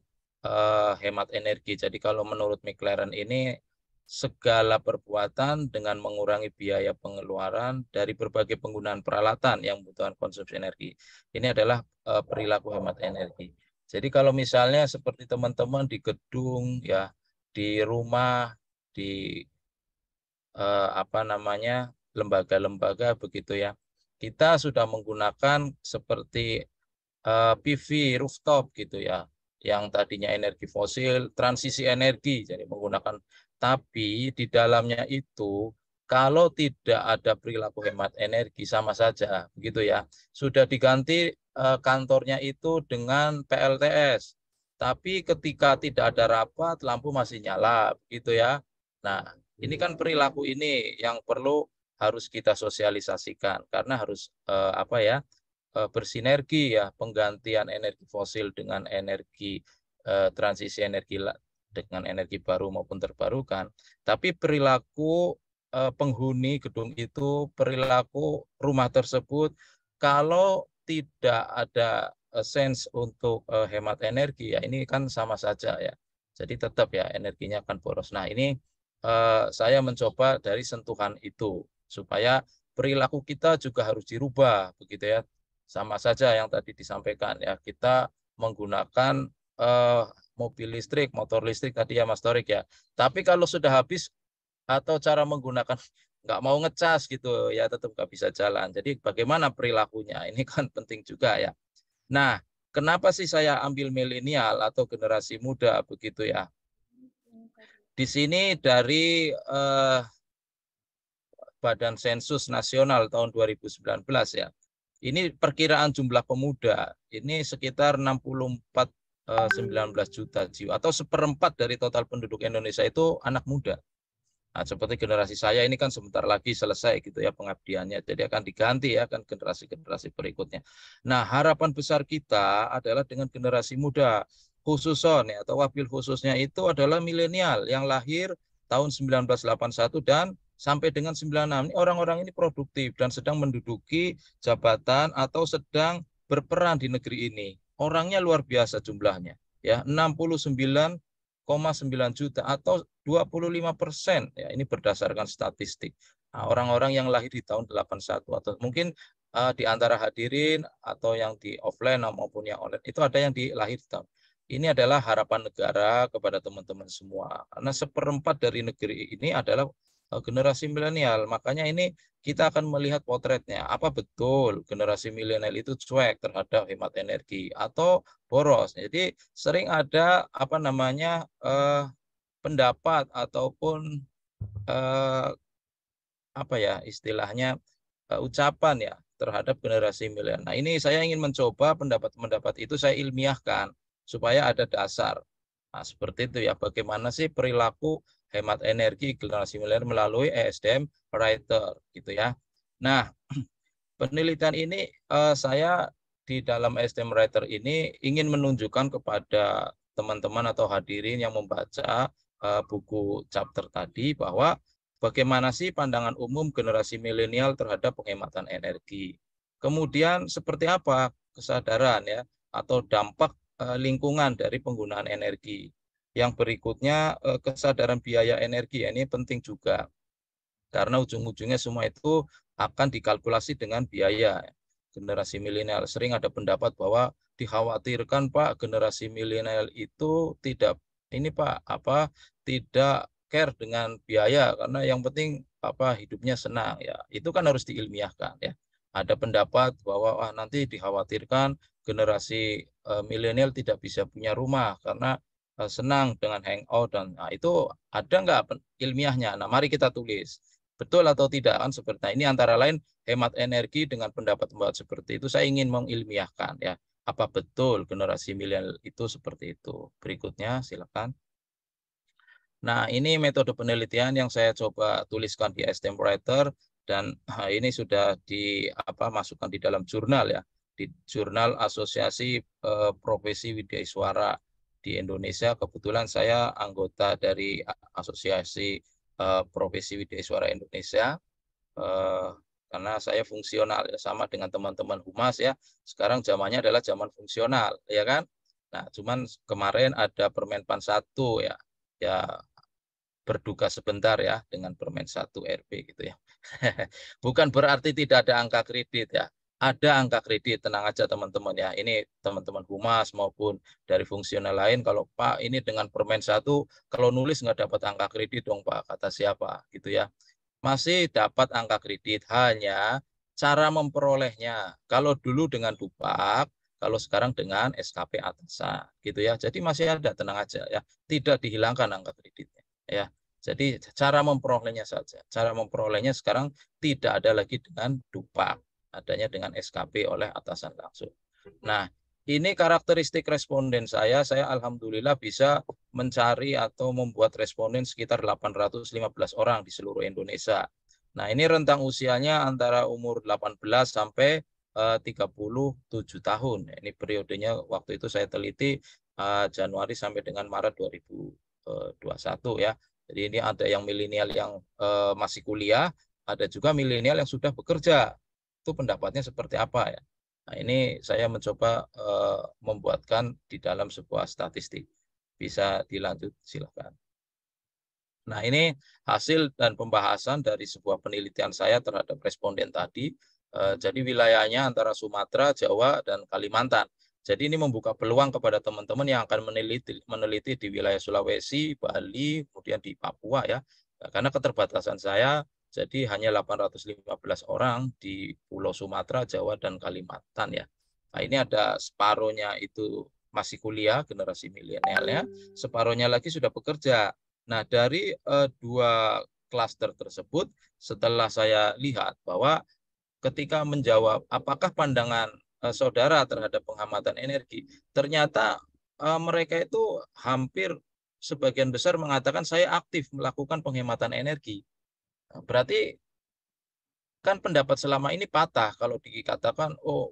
hemat energi. Jadi kalau menurut McLaren ini segala perbuatan dengan mengurangi biaya pengeluaran dari berbagai penggunaan peralatan yang membutuhkan konsumsi energi. Ini adalah perilaku hemat energi. Jadi kalau misalnya seperti teman-teman di gedung, ya, di rumah, di lembaga-lembaga begitu ya, kita sudah menggunakan seperti PV rooftop gitu ya, yang tadinya energi fosil, transisi energi, jadi menggunakan, tapi di dalamnya itu kalau tidak ada perilaku hemat energi sama saja, begitu ya. Sudah diganti kantornya itu dengan PLTS, tapi ketika tidak ada rapat, lampu masih nyala, begitu ya. Nah, ini kan perilaku ini yang perlu harus kita sosialisasikan karena harus bersinergi ya, penggantian energi fosil dengan energi transisi energi dengan energi baru maupun terbarukan. Tapi perilaku penghuni gedung itu, perilaku rumah tersebut, kalau tidak ada sense untuk hemat energi ya, ini kan sama saja ya. Jadi tetap ya energinya akan boros. Nah, ini saya mencoba dari sentuhan itu supaya perilaku kita juga harus dirubah begitu ya. Sama saja yang tadi disampaikan ya, kita menggunakan mobil listrik, motor listrik tadi ya Mas Torik ya. Tapi kalau sudah habis atau cara menggunakan nggak mau ngecas gitu ya, tetap nggak bisa jalan. Jadi bagaimana perilakunya ini kan penting juga ya. Nah, kenapa sih saya ambil milenial atau generasi muda begitu ya? Di sini dari Badan Sensus Nasional tahun 2019 ya. Ini perkiraan jumlah pemuda, ini sekitar 64,19 juta jiwa, atau seperempat dari total penduduk Indonesia itu anak muda. Nah, seperti generasi saya ini kan sebentar lagi selesai gitu ya pengabdiannya, jadi akan diganti ya kan generasi-generasi berikutnya. Nah, harapan besar kita adalah dengan generasi muda, khususon ya, atau wabil khususnya itu adalah milenial yang lahir tahun 1981 dan sampai dengan 96. Ini orang-orang ini produktif dan sedang menduduki jabatan atau sedang berperan di negeri ini. Orangnya luar biasa jumlahnya, ya, 69,9 juta atau 25% ya, ini berdasarkan statistik. Nah, orang-orang yang lahir di tahun 81 atau mungkin di antara hadirin atau yang di offline maupun yang online itu ada yang lahir di tahun. Ini adalah harapan negara kepada teman-teman semua. Karena seperempat dari negeri ini adalah generasi milenial. Makanya ini kita akan melihat potretnya. Apa betul generasi milenial itu cuek terhadap hemat energi atau boros? Jadi sering ada pendapat ataupun istilahnya ucapan ya terhadap generasi milenial. Nah, ini saya ingin mencoba pendapat-pendapat itu saya ilmiahkan supaya ada dasar. Nah, seperti itu ya, bagaimana sih perilaku hemat energi generasi milenial melalui ESDM writer gitu ya. Nah, penelitian ini saya di dalam ESDM writer ini ingin menunjukkan kepada teman-teman atau hadirin yang membaca buku chapter tadi bahwa bagaimana sih pandangan umum generasi milenial terhadap penghematan energi. Kemudian seperti apa kesadaran ya atau dampak lingkungan dari penggunaan energi. Yang berikutnya kesadaran biaya energi, ini penting juga karena ujung-ujungnya semua itu akan dikalkulasi dengan biaya. Generasi milenial sering ada pendapat bahwa dikhawatirkan Pak generasi milenial itu tidak tidak care dengan biaya karena yang penting hidupnya senang ya. Itu kan harus diilmiahkan ya. Ada pendapat bahwa nanti dikhawatirkan generasi milenial tidak bisa punya rumah karena senang dengan hangout dan itu ada nggak ilmiahnya? Nah, mari kita tulis betul atau tidak kan seperti ini antara lain hemat energi dengan pendapat-pendapat seperti itu saya ingin mengilmiahkan ya apa betul generasi milenial itu seperti itu. Berikutnya silakan. Nah, ini metode penelitian yang saya coba tuliskan di STM Writer dan ini sudah masukkan di dalam jurnal ya, di Jurnal Asosiasi Profesi Widya Suara di Indonesia. Kebetulan saya anggota dari Asosiasi Profesi Widya Suara Indonesia karena saya fungsional ya, sama dengan teman-teman humas ya. Sekarang zamannya adalah zaman fungsional ya kan. Nah, cuman kemarin ada Permenpan 1 ya. Ya, berduka sebentar ya dengan Permen 1 RP gitu ya. Bukan berarti tidak ada angka kredit ya. Ada angka kredit, tenang aja teman-teman ya. Ini teman-teman humas maupun dari fungsional lain, kalau Pak ini dengan Permen 1 kalau nulis nggak dapat angka kredit dong Pak, kata siapa gitu ya. Masih dapat angka kredit, hanya cara memperolehnya. Kalau dulu dengan Dupak, kalau sekarang dengan SKP atasan gitu ya. Jadi masih ada, tenang aja ya. Tidak dihilangkan angka kreditnya. Ya, jadi cara memperolehnya saja. Cara memperolehnya sekarang tidak ada lagi dengan Dupak, adanya dengan SKP oleh atasan langsung. Nah, ini karakteristik responden saya alhamdulillah bisa mencari atau membuat responden sekitar 815 orang di seluruh Indonesia. Nah, ini rentang usianya antara umur 18 sampai 37 tahun. Ini periodenya waktu itu saya teliti Januari sampai dengan Maret 2021 ya. Jadi ini ada yang milenial yang masih kuliah, ada juga milenial yang sudah bekerja. Itu pendapatnya seperti apa ya? Nah, ini saya mencoba membuatkan di dalam sebuah statistik. Bisa dilanjut, silakan. Nah, ini hasil dan pembahasan dari sebuah penelitian saya terhadap responden tadi. Jadi wilayahnya antara Sumatera, Jawa, dan Kalimantan. Jadi ini membuka peluang kepada teman-teman yang akan meneliti di wilayah Sulawesi, Bali, kemudian di Papua ya. Karena keterbatasan saya, jadi hanya 815 orang di Pulau Sumatera, Jawa, dan Kalimantan ya. Nah, ini ada separuhnya itu masih kuliah, generasi milenialnya, separuhnya lagi sudah bekerja. Nah, dari dua klaster tersebut, setelah saya lihat bahwa ketika menjawab apakah pandangan saudara terhadap penghematan energi, ternyata mereka itu hampir sebagian besar mengatakan saya aktif melakukan penghematan energi. Berarti kan pendapat selama ini patah kalau dikatakan oh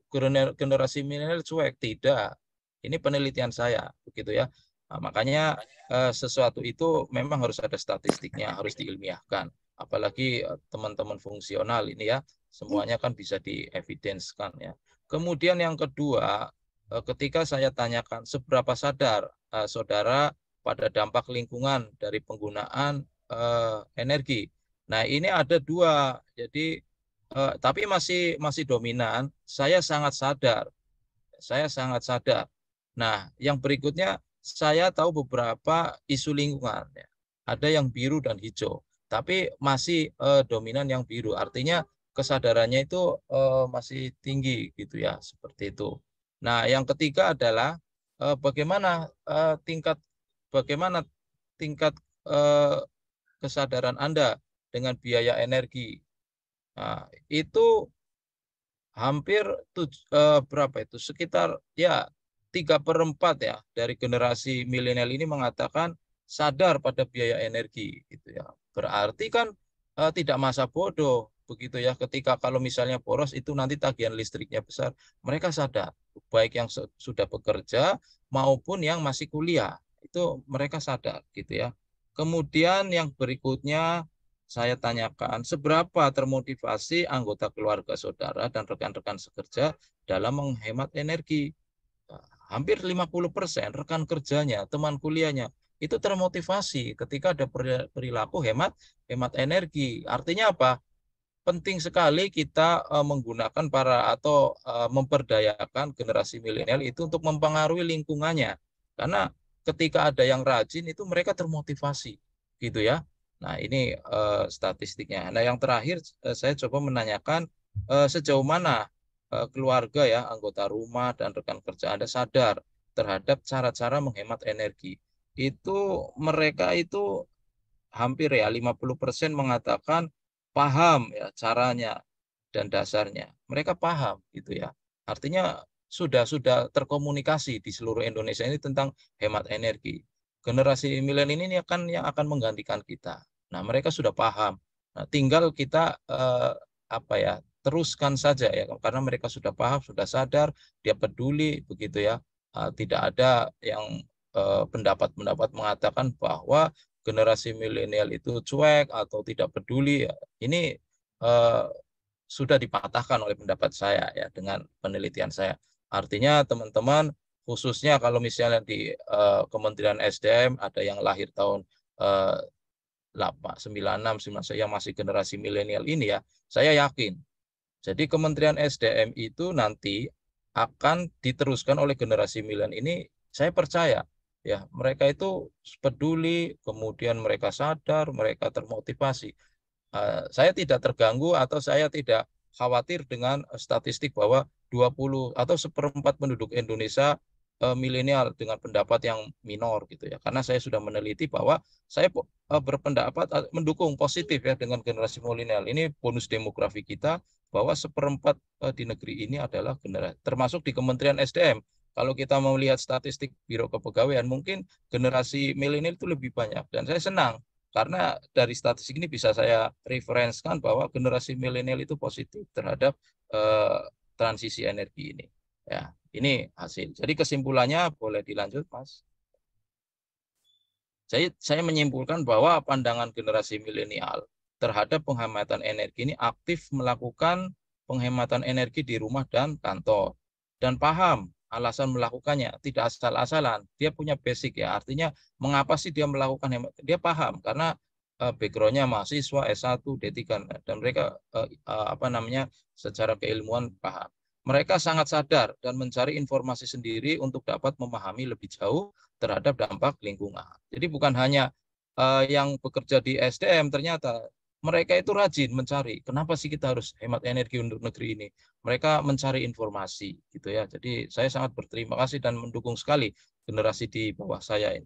generasi milenial cuek. Tidak. Ini penelitian saya begitu ya. Nah, makanya sesuatu itu memang harus ada statistiknya, harus diilmiahkan. Apalagi teman-teman fungsional ini ya, semuanya kan bisa dievidenskan ya. Kemudian yang kedua, ketika saya tanyakan seberapa sadar saudara pada dampak lingkungan dari penggunaan energi. Nah, ini ada dua. Jadi tapi masih dominan. Saya sangat sadar. Saya sangat sadar. Nah, yang berikutnya saya tahu beberapa isu lingkungan. Ya. Ada yang biru dan hijau, tapi masih dominan yang biru. Artinya kesadarannya itu masih tinggi gitu ya, seperti itu. Nah, yang ketiga adalah bagaimana tingkat kesadaran Anda dengan biaya energi. Nah, itu hampir berapa itu? Sekitar ya 3/4 ya dari generasi milenial ini mengatakan sadar pada biaya energi gitu ya. Berarti kan tidak masa bodoh begitu ya, ketika kalau misalnya boros itu nanti tagihan listriknya besar, mereka sadar baik yang sudah bekerja maupun yang masih kuliah itu mereka sadar gitu ya. Kemudian yang berikutnya saya tanyakan seberapa termotivasi anggota keluarga saudara dan rekan-rekan sekerja dalam menghemat energi. Hampir 50% rekan kerjanya, teman kuliahnya itu termotivasi ketika ada perilaku hemat energi. Artinya apa? Penting sekali kita menggunakan memperdayakan generasi milenial itu untuk mempengaruhi lingkungannya. Karena ketika ada yang rajin itu mereka termotivasi, gitu ya. Nah, ini statistiknya. Nah, yang terakhir saya coba menanyakan sejauh mana keluarga ya, anggota rumah dan rekan kerja Anda sadar terhadap cara-cara menghemat energi. Itu mereka itu hampir ya 50% mengatakan paham ya caranya dan dasarnya. Mereka paham gitu ya. Artinya sudah terkomunikasi di seluruh Indonesia ini tentang hemat energi. generasi milenial ini yang akan menggantikan kita. Nah, mereka sudah paham. Nah, tinggal kita teruskan saja ya, karena mereka sudah paham, sudah sadar, dia peduli begitu ya. Tidak ada yang pendapat-pendapat mengatakan bahwa generasi milenial itu cuek atau tidak peduli ya. Ini sudah dipatahkan oleh pendapat saya ya dengan penelitian saya. Artinya teman-teman, khususnya kalau misalnya di Kementerian SDM ada yang lahir tahun 96, 96 yang masih generasi milenial ini ya, saya yakin. Jadi Kementerian SDM itu nanti akan diteruskan oleh generasi milenial ini, saya percaya ya, mereka itu peduli, kemudian mereka sadar, mereka termotivasi. Saya tidak terganggu atau saya tidak khawatir dengan statistik bahwa 20 atau seperempat penduduk Indonesia milenial dengan pendapat yang minor gitu ya. Karena saya sudah meneliti bahwa saya berpendapat mendukung positif ya dengan generasi milenial. Ini bonus demografi kita bahwa seperempat di negeri ini adalah generasi, termasuk di Kementerian SDM. Kalau kita mau lihat statistik Biro Kepegawaian, mungkin generasi milenial itu lebih banyak. Dan saya senang karena dari statistik ini bisa saya referensikan bahwa generasi milenial itu positif terhadap transisi energi ini. Ya, ini hasil. Jadi kesimpulannya boleh dilanjut, Mas. Saya menyimpulkan bahwa pandangan generasi milenial terhadap penghematan energi ini aktif melakukan penghematan energi di rumah dan kantor dan paham alasan melakukannya, tidak asal-asalan. Dia punya basic ya, artinya mengapa sih dia melakukan hemat? Dia paham karena background-nya mahasiswa S1, D3 dan mereka secara keilmuan paham. Mereka sangat sadar dan mencari informasi sendiri untuk dapat memahami lebih jauh terhadap dampak lingkungan. Jadi bukan hanya yang bekerja di SDM, ternyata mereka itu rajin mencari, kenapa sih kita harus hemat energi untuk negeri ini? Mereka mencari informasi, gitu ya. Jadi saya sangat berterima kasih dan mendukung sekali generasi di bawah saya ini.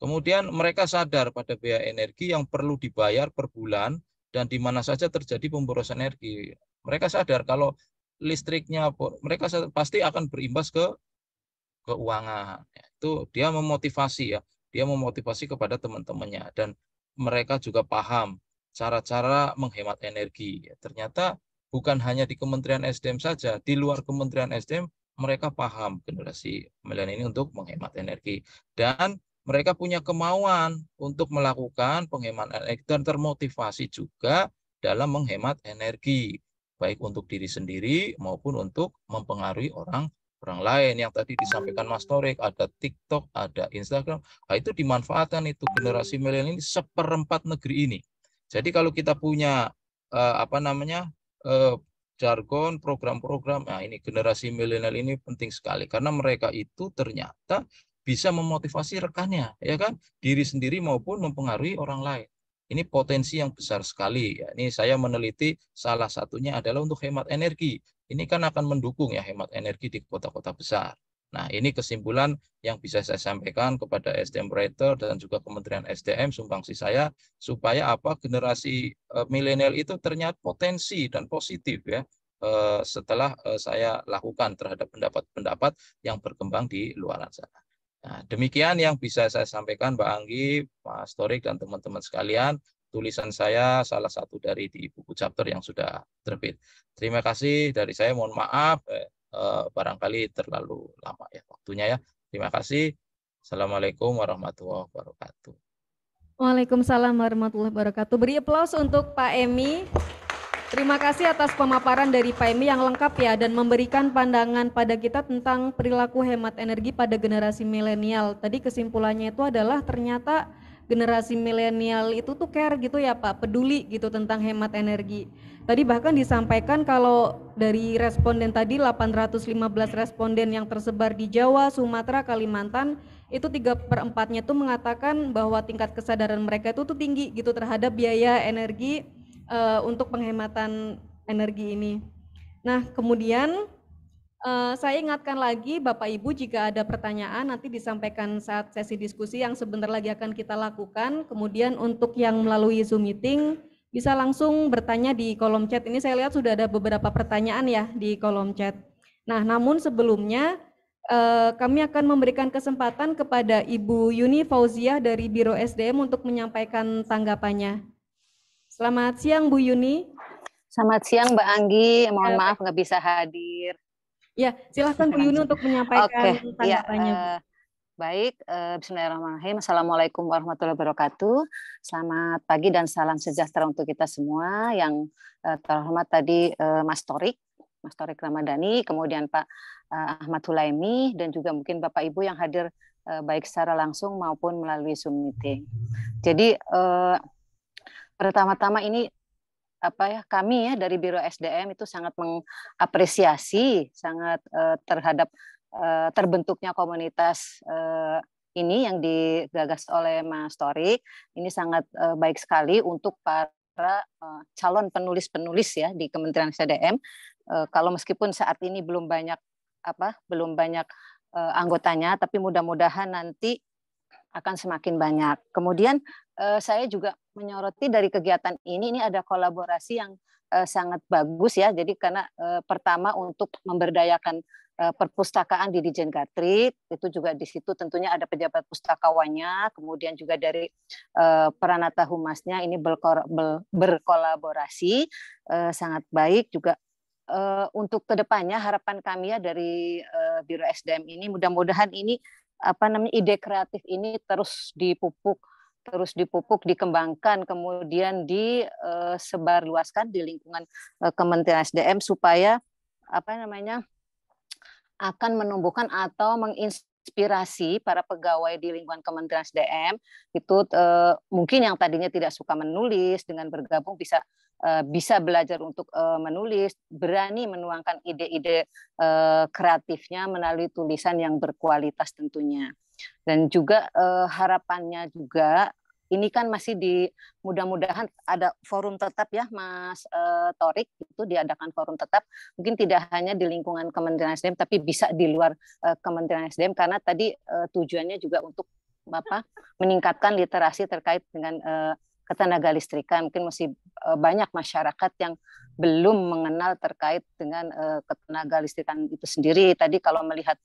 Kemudian mereka sadar pada biaya energi yang perlu dibayar per bulan dan di mana saja terjadi pemborosan energi. Mereka sadar kalau listriknya, mereka pasti akan berimbas ke keuangan. Itu dia memotivasi ya, dia memotivasi kepada teman-temannya dan mereka juga paham cara-cara menghemat energi. Ternyata bukan hanya di Kementerian SDM saja, di luar Kementerian SDM mereka paham generasi milenial ini untuk menghemat energi dan mereka punya kemauan untuk melakukan penghematan energi dan termotivasi juga dalam menghemat energi, baik untuk diri sendiri maupun untuk mempengaruhi orang lain. Yang tadi disampaikan Mas Torik, ada TikTok, ada Instagram, nah, itu dimanfaatkan itu generasi milenial ini seperempat negeri ini. Jadi kalau kita punya jargon, program-program, nah ini generasi milenial ini penting sekali karena mereka itu ternyata bisa memotivasi rekannya, ya kan, diri sendiri maupun mempengaruhi orang lain. Ini potensi yang besar sekali. Ya. Ini saya meneliti salah satunya adalah untuk hemat energi. Ini kan akan mendukung ya hemat energi di kota-kota besar. Nah, ini kesimpulan yang bisa saya sampaikan kepada SDM Operator dan juga Kementerian SDM, sumbangsi saya, supaya generasi milenial itu ternyata potensi dan positif ya setelah saya lakukan terhadap pendapat-pendapat yang berkembang di luar sana. Nah, demikian yang bisa saya sampaikan, Mbak Anggi, Mas Torik, dan teman-teman sekalian. Tulisan saya salah satu dari di buku chapter yang sudah terbit. Terima kasih dari saya, mohon maaf. Barangkali terlalu lama ya waktunya ya. Terima kasih. Assalamualaikum warahmatullahi wabarakatuh. Waalaikumsalam warahmatullahi wabarakatuh. Beri aplaus untuk Pak Emi. Terima kasih atas pemaparan dari Pak Emi yang lengkap ya dan memberikan pandangan pada kita tentang perilaku hemat energi pada generasi milenial. Tadi kesimpulannya itu adalah ternyata generasi milenial itu tuh care gitu ya Pak, peduli gitu tentang hemat energi. Tadi bahkan disampaikan kalau dari responden tadi 815 responden yang tersebar di Jawa, Sumatera, Kalimantan, itu 3/4-nya tuh mengatakan bahwa tingkat kesadaran mereka itu tuh tinggi gitu terhadap biaya energi untuk penghematan energi ini. Nah, kemudian saya ingatkan lagi Bapak Ibu jika ada pertanyaan nanti disampaikan saat sesi diskusi yang sebentar lagi akan kita lakukan. Kemudian untuk yang melalui Zoom meeting bisa langsung bertanya di kolom chat. Ini saya lihat sudah ada beberapa pertanyaan ya di kolom chat. Nah, namun sebelumnya kami akan memberikan kesempatan kepada Ibu Yuni Fauziah dari Biro SDM untuk menyampaikan tanggapannya. Selamat siang Bu Yuni. Selamat siang Mbak Anggi, mohon maaf nggak bisa hadir. Ya, silahkan Bu Yuni untuk menyampaikan tanggapannya. Ya, baik, bismillahirrahmanirrahim. Assalamualaikum warahmatullahi wabarakatuh. Selamat pagi dan salam sejahtera untuk kita semua. Yang terhormat tadi Mas Torik Ramadhani, kemudian Pak Ahmad Hulaimi, dan juga mungkin Bapak Ibu yang hadir baik secara langsung maupun melalui Zoom meeting. Jadi pertama-tama ini kami ya dari Biro SDM itu sangat mengapresiasi sangat terhadap terbentuknya komunitas ini yang digagas oleh Mas Torik. Ini sangat baik sekali untuk para calon penulis-penulis ya di Kementerian SDM. Kalau meskipun saat ini belum banyak anggotanya, tapi mudah-mudahan nanti akan semakin banyak. Kemudian saya juga menyoroti dari kegiatan ini ada kolaborasi yang sangat bagus ya. Jadi karena pertama untuk memberdayakan perpustakaan di Ditjen Gatrik, itu juga di situ tentunya ada pejabat pustakawannya, kemudian juga dari Pranata Humasnya ini berkolaborasi sangat baik juga. Untuk kedepannya harapan kami ya dari Biro SDM ini mudah-mudahan ini ide kreatif ini terus dipupuk, dikembangkan, kemudian disebarluaskan di lingkungan Kementerian SDM supaya akan menumbuhkan atau menginspirasi para pegawai di lingkungan Kementerian SDM itu mungkin yang tadinya tidak suka menulis dengan bergabung bisa belajar untuk menulis, berani menuangkan ide-ide kreatifnya melalui tulisan yang berkualitas tentunya. Dan juga harapannya juga ini kan masih mudah-mudahan ada forum tetap ya Mas Torik, itu diadakan forum tetap mungkin tidak hanya di lingkungan Kementerian SDM tapi bisa di luar Kementerian SDM karena tadi tujuannya juga untuk meningkatkan literasi terkait dengan ketenaga listrikan. Mungkin masih banyak masyarakat yang belum mengenal terkait dengan ketenaga listrikan itu sendiri. Tadi kalau melihat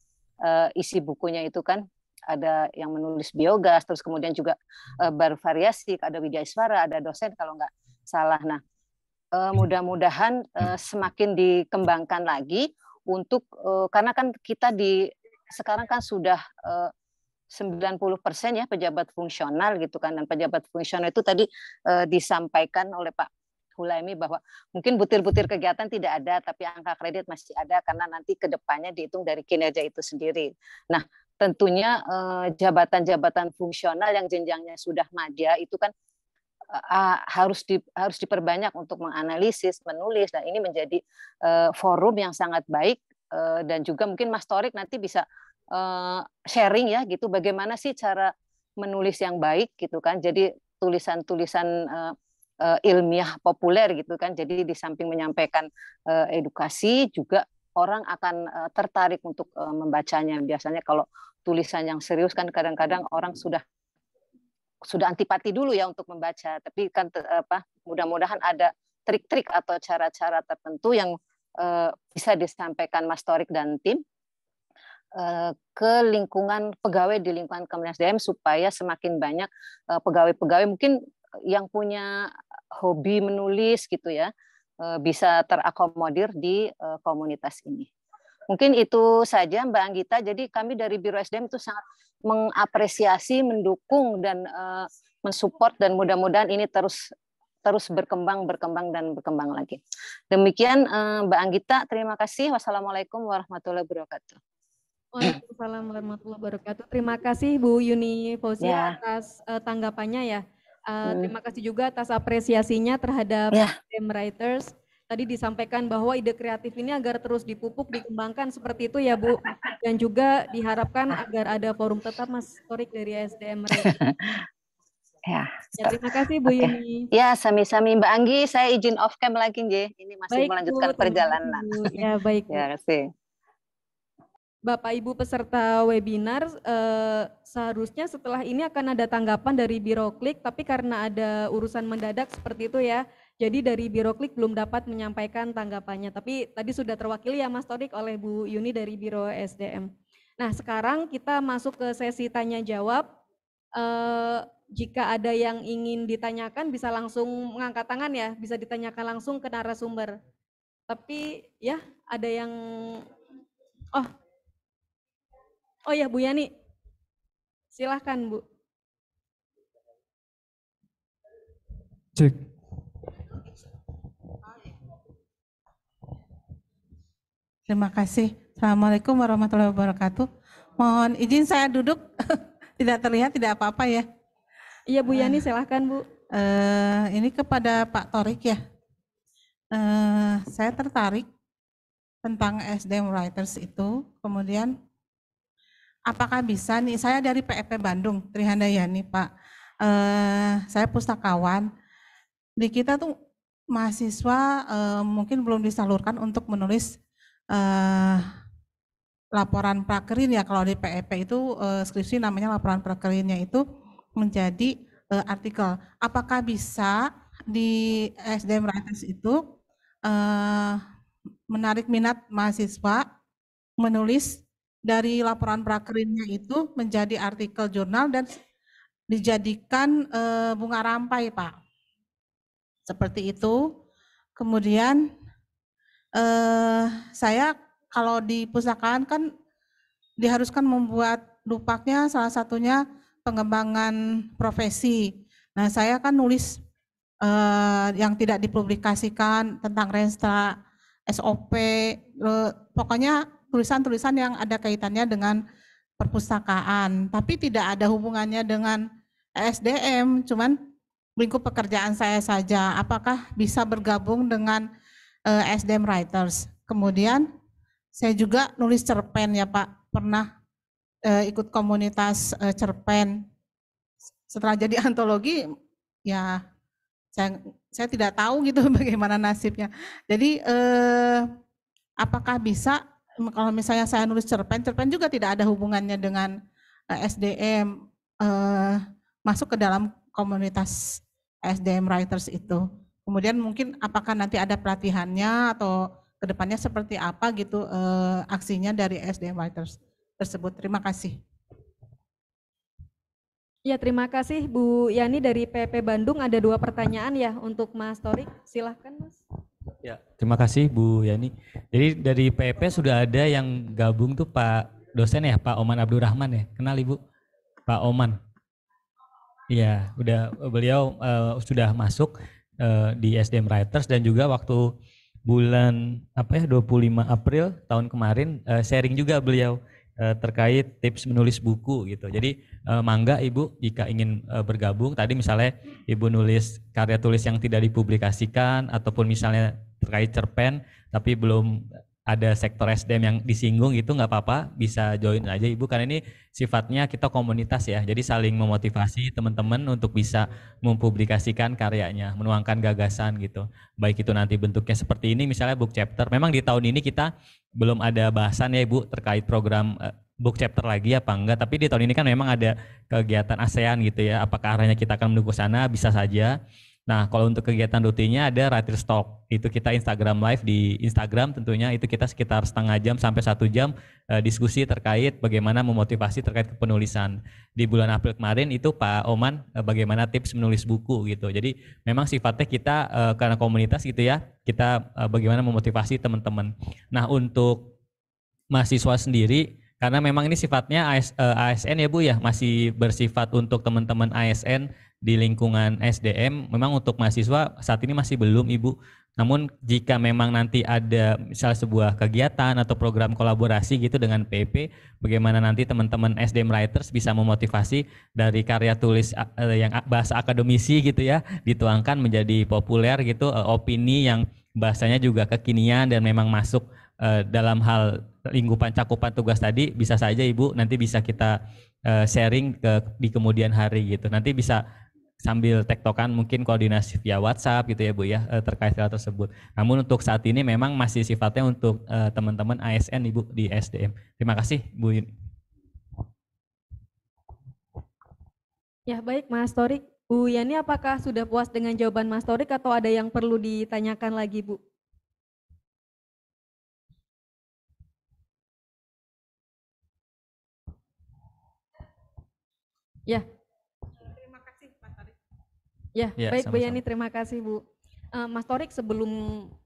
isi bukunya itu kan ada yang menulis biogas, terus kemudian juga bervariasi, ada Widya Iswara, ada dosen kalau nggak salah. Nah, mudah-mudahan semakin dikembangkan lagi untuk karena kan kita sekarang kan sudah 90% ya pejabat fungsional gitu kan, dan pejabat fungsional itu tadi disampaikan oleh Pak Hulaimi bahwa mungkin butir-butir kegiatan tidak ada tapi angka kredit masih ada karena nanti kedepannya dihitung dari kinerja itu sendiri. Nah tentunya jabatan-jabatan fungsional yang jenjangnya sudah madya itu kan harus diperbanyak untuk menganalisis, menulis, dan ini menjadi forum yang sangat baik dan juga mungkin Mas Torik nanti bisa sharing ya gitu bagaimana sih cara menulis yang baik gitu kan, jadi tulisan-tulisan ilmiah populer gitu kan, jadi di samping menyampaikan edukasi juga orang akan tertarik untuk membacanya. Biasanya kalau tulisan yang serius kan kadang-kadang orang sudah antipati dulu ya untuk membaca, tapi kan mudah-mudahan ada trik-trik atau cara-cara tertentu yang bisa disampaikan Mas Torik dan tim ke lingkungan pegawai di lingkungan Kementerian SDM supaya semakin banyak pegawai-pegawai mungkin yang punya hobi menulis gitu ya bisa terakomodir di komunitas ini. Mungkin itu saja Mbak Anggita. Jadi kami dari Biro SDM itu sangat mengapresiasi, mendukung dan mensupport dan mudah-mudahan ini terus berkembang lagi. Demikian Mbak Anggita, terima kasih. Wassalamualaikum warahmatullahi wabarakatuh. Waalaikumsalam warahmatullahi wabarakatuh. Terima kasih Bu Yuni Fauziah atas tanggapannya ya. Terima kasih juga atas apresiasinya terhadap SDM Writers. Tadi disampaikan bahwa ide kreatif ini agar terus dipupuk, dikembangkan seperti itu ya Bu. Dan juga diharapkan agar ada forum tetap Mas Torik dari SDM Writers. Ya, terima kasih Bu Yuni. Ya, sami-sami Mbak Anggi, saya izin off cam lagi nggih. Ini masih baik, melanjutkan Bu, perjalanan. Ya, baik. Ya, kasih. Bapak Ibu peserta webinar, seharusnya setelah ini akan ada tanggapan dari Biro Klik, tapi karena ada urusan mendadak seperti itu ya, jadi dari Biro Klik belum dapat menyampaikan tanggapannya. Tapi tadi sudah terwakili ya Mas Torik oleh Bu Yuni dari Biro SDM. Nah, sekarang kita masuk ke sesi tanya jawab. Jika ada yang ingin ditanyakan bisa langsung mengangkat tangan ya, bisa ditanyakan langsung ke narasumber. Tapi ya ada yang oh oh ya Bu Yani, silahkan Bu. Cek. Terima kasih. Assalamualaikum warahmatullahi wabarakatuh. Mohon izin saya duduk, tidak terlihat, tidak apa-apa ya. Iya Bu Yani, silahkan Bu. Ini kepada Pak Torik ya. Saya tertarik tentang SDM Writers itu. Kemudian apakah bisa nih, saya dari PEP Bandung, Trihandayani Pak. Saya pustakawan. Di kita tuh mahasiswa mungkin belum disalurkan untuk menulis laporan prakerin ya, kalau di PEP itu skripsi namanya laporan prakerinnya itu menjadi artikel. Apakah bisa di SDM Writers itu menarik minat mahasiswa menulis dari laporan prakerinnya itu menjadi artikel jurnal dan dijadikan bunga rampai Pak? Seperti itu. Kemudian saya kalau di pustakaan kan diharuskan membuat dupaknya, salah satunya pengembangan profesi. Nah, saya kan nulis yang tidak dipublikasikan tentang Renstra, SOP, pokoknya tulisan-tulisan yang ada kaitannya dengan perpustakaan, tapi tidak ada hubungannya dengan SDM, cuman lingkup pekerjaan saya saja. Apakah bisa bergabung dengan SDM Writers? Kemudian saya juga nulis cerpen ya Pak, pernah ikut komunitas cerpen. Setelah jadi antologi ya saya tidak tahu gitu bagaimana nasibnya. Jadi apakah bisa kalau misalnya saya nulis cerpen juga tidak ada hubungannya dengan SDM masuk ke dalam komunitas SDM Writers itu. Kemudian mungkin apakah nanti ada pelatihannya atau kedepannya seperti apa gitu aksinya dari SDM Writers tersebut. Terima kasih. Ya, terima kasih Bu Yani dari PP Bandung. Ada 2 pertanyaan ya untuk Mas Torik. Silahkan Mas. Ya, terima kasih Bu Yani. Jadi dari PP sudah ada yang gabung tuh Pak dosen ya, Pak Oman Abdurrahman ya. Kenal Ibu? Pak Oman. Iya, beliau sudah masuk di SDM Writers dan juga waktu bulan 25 April tahun kemarin sharing juga beliau terkait tips menulis buku gitu. Jadi mangga Ibu jika ingin bergabung, tadi misalnya Ibu nulis karya tulis yang tidak dipublikasikan ataupun misalnya terkait cerpen tapi belum ada sektor SDM yang disinggung itu nggak apa-apa, bisa join aja Ibu karena ini sifatnya kita komunitas ya, jadi saling memotivasi teman-teman untuk bisa mempublikasikan karyanya, menuangkan gagasan gitu, baik itu nanti bentuknya seperti ini misalnya book chapter. Memang di tahun ini kita belum ada bahasan ya Ibu terkait program book chapter lagi apa enggak, tapi di tahun ini kan memang ada kegiatan ASEAN gitu ya, apakah arahnya kita akan menuju sana, bisa saja. Nah, kalau untuk kegiatan rutinnya ada Writer's Talk, itu kita Instagram live di Instagram tentunya, itu kita sekitar setengah jam sampai 1 jam diskusi terkait bagaimana memotivasi terkait kepenulisan. Di bulan April kemarin itu Pak Oman bagaimana tips menulis buku gitu. Jadi memang sifatnya kita karena komunitas gitu ya, kita bagaimana memotivasi teman-teman. Nah, untuk mahasiswa sendiri, karena memang ini sifatnya ASN ya Bu ya, masih bersifat untuk teman-teman ASN di lingkungan SDM, memang untuk mahasiswa saat ini masih belum Ibu. Namun jika memang nanti ada misalnya sebuah kegiatan atau program kolaborasi gitu dengan PP, bagaimana nanti teman-teman SDM Writers bisa memotivasi dari karya tulis yang bahasa akademisi gitu ya, dituangkan menjadi populer gitu, opini yang bahasanya juga kekinian dan memang masuk dalam hal lingkupan cakupan tugas tadi, bisa saja Ibu nanti bisa kita sharing di kemudian hari gitu. Nanti bisa sambil tektokan mungkin koordinasi via WhatsApp gitu ya Bu ya terkait hal tersebut. Namun untuk saat ini memang masih sifatnya untuk teman-teman ASN Ibu di SDM. Terima kasih Bu. Ya, baik Mas Torik. Bu Yani, apakah sudah puas dengan jawaban Mas Torik atau ada yang perlu ditanyakan lagi Bu? Ya. Terima kasih Pak Tarik. Ya, Ya, baik Bu sama-sama. Yani, terima kasih Bu. Mas Torik, sebelum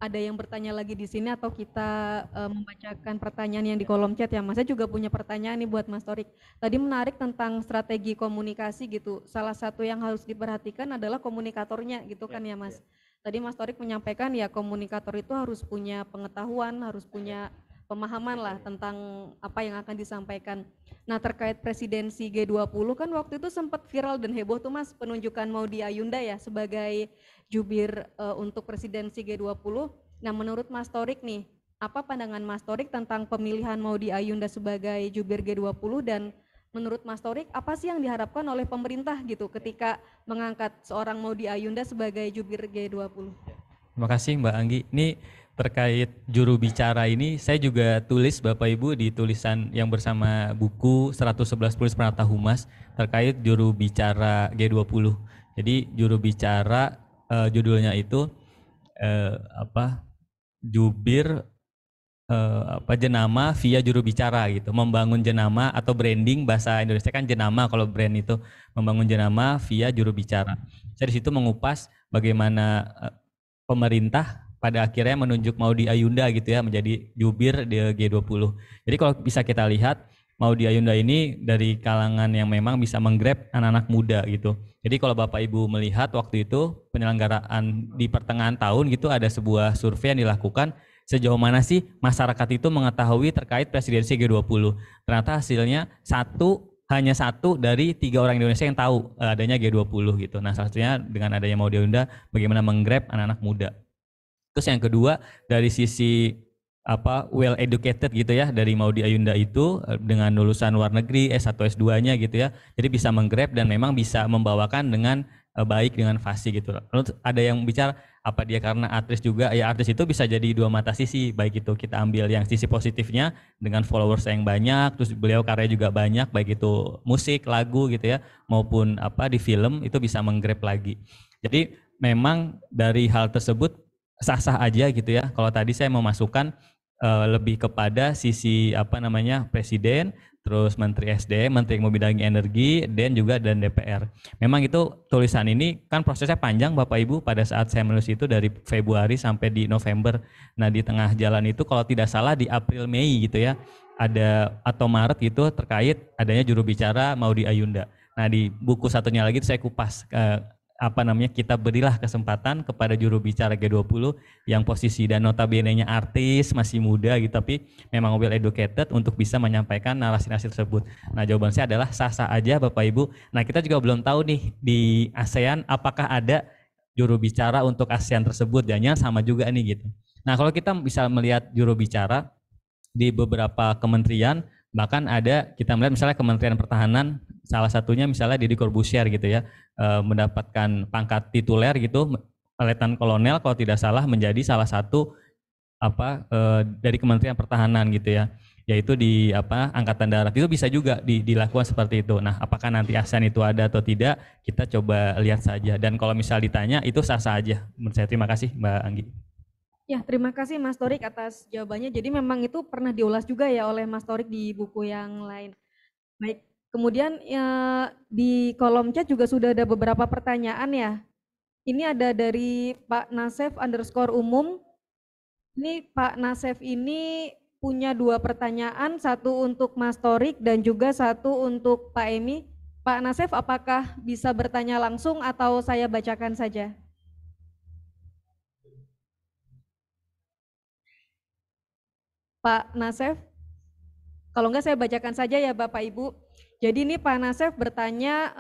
ada yang bertanya lagi di sini atau kita membacakan pertanyaan yang di kolom chat ya Mas, saya juga punya pertanyaan nih buat Mas Torik. Tadi menarik tentang strategi komunikasi gitu. Salah satu yang harus diperhatikan adalah komunikatornya gitu kan ya Mas. Tadi Mas Torik menyampaikan ya komunikator itu harus punya pengetahuan, harus punya pemahaman lah tentang apa yang akan disampaikan. Nah, terkait presidensi G20 kan waktu itu sempat viral dan heboh tuh Mas, penunjukan Maudy Ayunda ya sebagai jubir untuk presidensi G20. Nah, menurut Mas Torik nih, apa pandangan Mas Torik tentang pemilihan Maudy Ayunda sebagai jubir G20 dan menurut Mas Torik apa sih yang diharapkan oleh pemerintah gitu ketika mengangkat seorang Maudy Ayunda sebagai jubir G20? Terima kasih Mbak Anggi. Ini terkait juru bicara ini saya juga tulis Bapak Ibu di tulisan yang bersama buku 111 Tulis Pranata Humas terkait juru bicara G20. Jadi juru bicara judulnya itu jubir jenama via juru bicara gitu, membangun jenama atau branding, bahasa Indonesia kan jenama, kalau brand itu membangun jenama via juru bicara. Saya di situ mengupas bagaimana pemerintah pada akhirnya menunjuk Maudy Ayunda gitu ya menjadi jubir di G20. Jadi kalau bisa kita lihat Maudy Ayunda ini dari kalangan yang memang bisa menggrab anak-anak muda gitu. Jadi kalau Bapak Ibu melihat waktu itu penyelenggaraan di pertengahan tahun gitu ada sebuah survei yang dilakukan sejauh mana sih masyarakat itu mengetahui terkait presidensi G20. Ternyata hasilnya hanya satu dari 3 orang Indonesia yang tahu adanya G20 gitu. Nah, salah satunya dengan adanya Maudy Ayunda bagaimana menggrab anak-anak muda. Terus yang kedua dari sisi well educated gitu ya, dari Maudy Ayunda itu dengan lulusan luar negeri S1 S2-nya gitu ya. Jadi bisa menggrab dan memang bisa membawakan dengan baik dengan fasih gitu. Lalu ada yang bicara apa dia karena artis juga, ya artis itu bisa jadi dua mata sisi, baik itu kita ambil yang sisi positifnya dengan followers yang banyak, terus beliau karya juga banyak, baik itu musik, lagu gitu ya, maupun di film itu bisa menggrab lagi. Jadi memang dari hal tersebut sah-sah aja gitu ya. Kalau tadi saya mau masukkan lebih kepada sisi presiden, terus menteri SDM, menteri yang membidangi energi, dan DPR. Memang itu tulisan ini kan prosesnya panjang Bapak Ibu, pada saat saya menulis itu dari Februari sampai di November. Nah di tengah jalan itu kalau tidak salah di April Mei gitu ya, ada atau Maret gitu terkait adanya juru bicara Maudy Ayunda. Nah di buku satunya lagi saya kupas kita berilah kesempatan kepada juru bicara G20 yang posisi dan notabene-nya artis, masih muda gitu, tapi memang well educated untuk bisa menyampaikan narasi-narasi tersebut. Nah jawaban saya adalah sah-sah aja Bapak Ibu. Nah kita juga belum tahu nih di ASEAN apakah ada juru bicara untuk ASEAN tersebut, jangan sama juga nih gitu. Nah kalau kita bisa melihat juru bicara di beberapa kementerian, bahkan ada kita melihat misalnya Kementerian Pertahanan, salah satunya misalnya Deddy Corbuzier gitu ya, mendapatkan pangkat tituler gitu, Letnan Kolonel kalau tidak salah, menjadi salah satu dari Kementerian Pertahanan gitu ya, yaitu di Angkatan Darat. Itu bisa juga dilakukan seperti itu. Nah apakah nanti ASEAN itu ada atau tidak, kita coba lihat saja, dan kalau misal ditanya itu sah-sah aja menurut saya. Terima kasih Mbak Anggi. Ya, terima kasih Mas Torik atas jawabannya. Jadi memang itu pernah diulas juga ya oleh Mas Torik di buku yang lain. Baik, kemudian di kolom chat juga sudah ada beberapa pertanyaan ya. Ini ada dari Pak Nasef _umum. Ini Pak Nasef ini punya 2 pertanyaan, satu untuk Mas Torik dan juga satu untuk Pak Emi. Pak Nasef, apakah bisa bertanya langsung atau saya bacakan saja? Pak Nasef, kalau enggak saya bacakan saja ya Bapak Ibu. Jadi ini Pak Nasef bertanya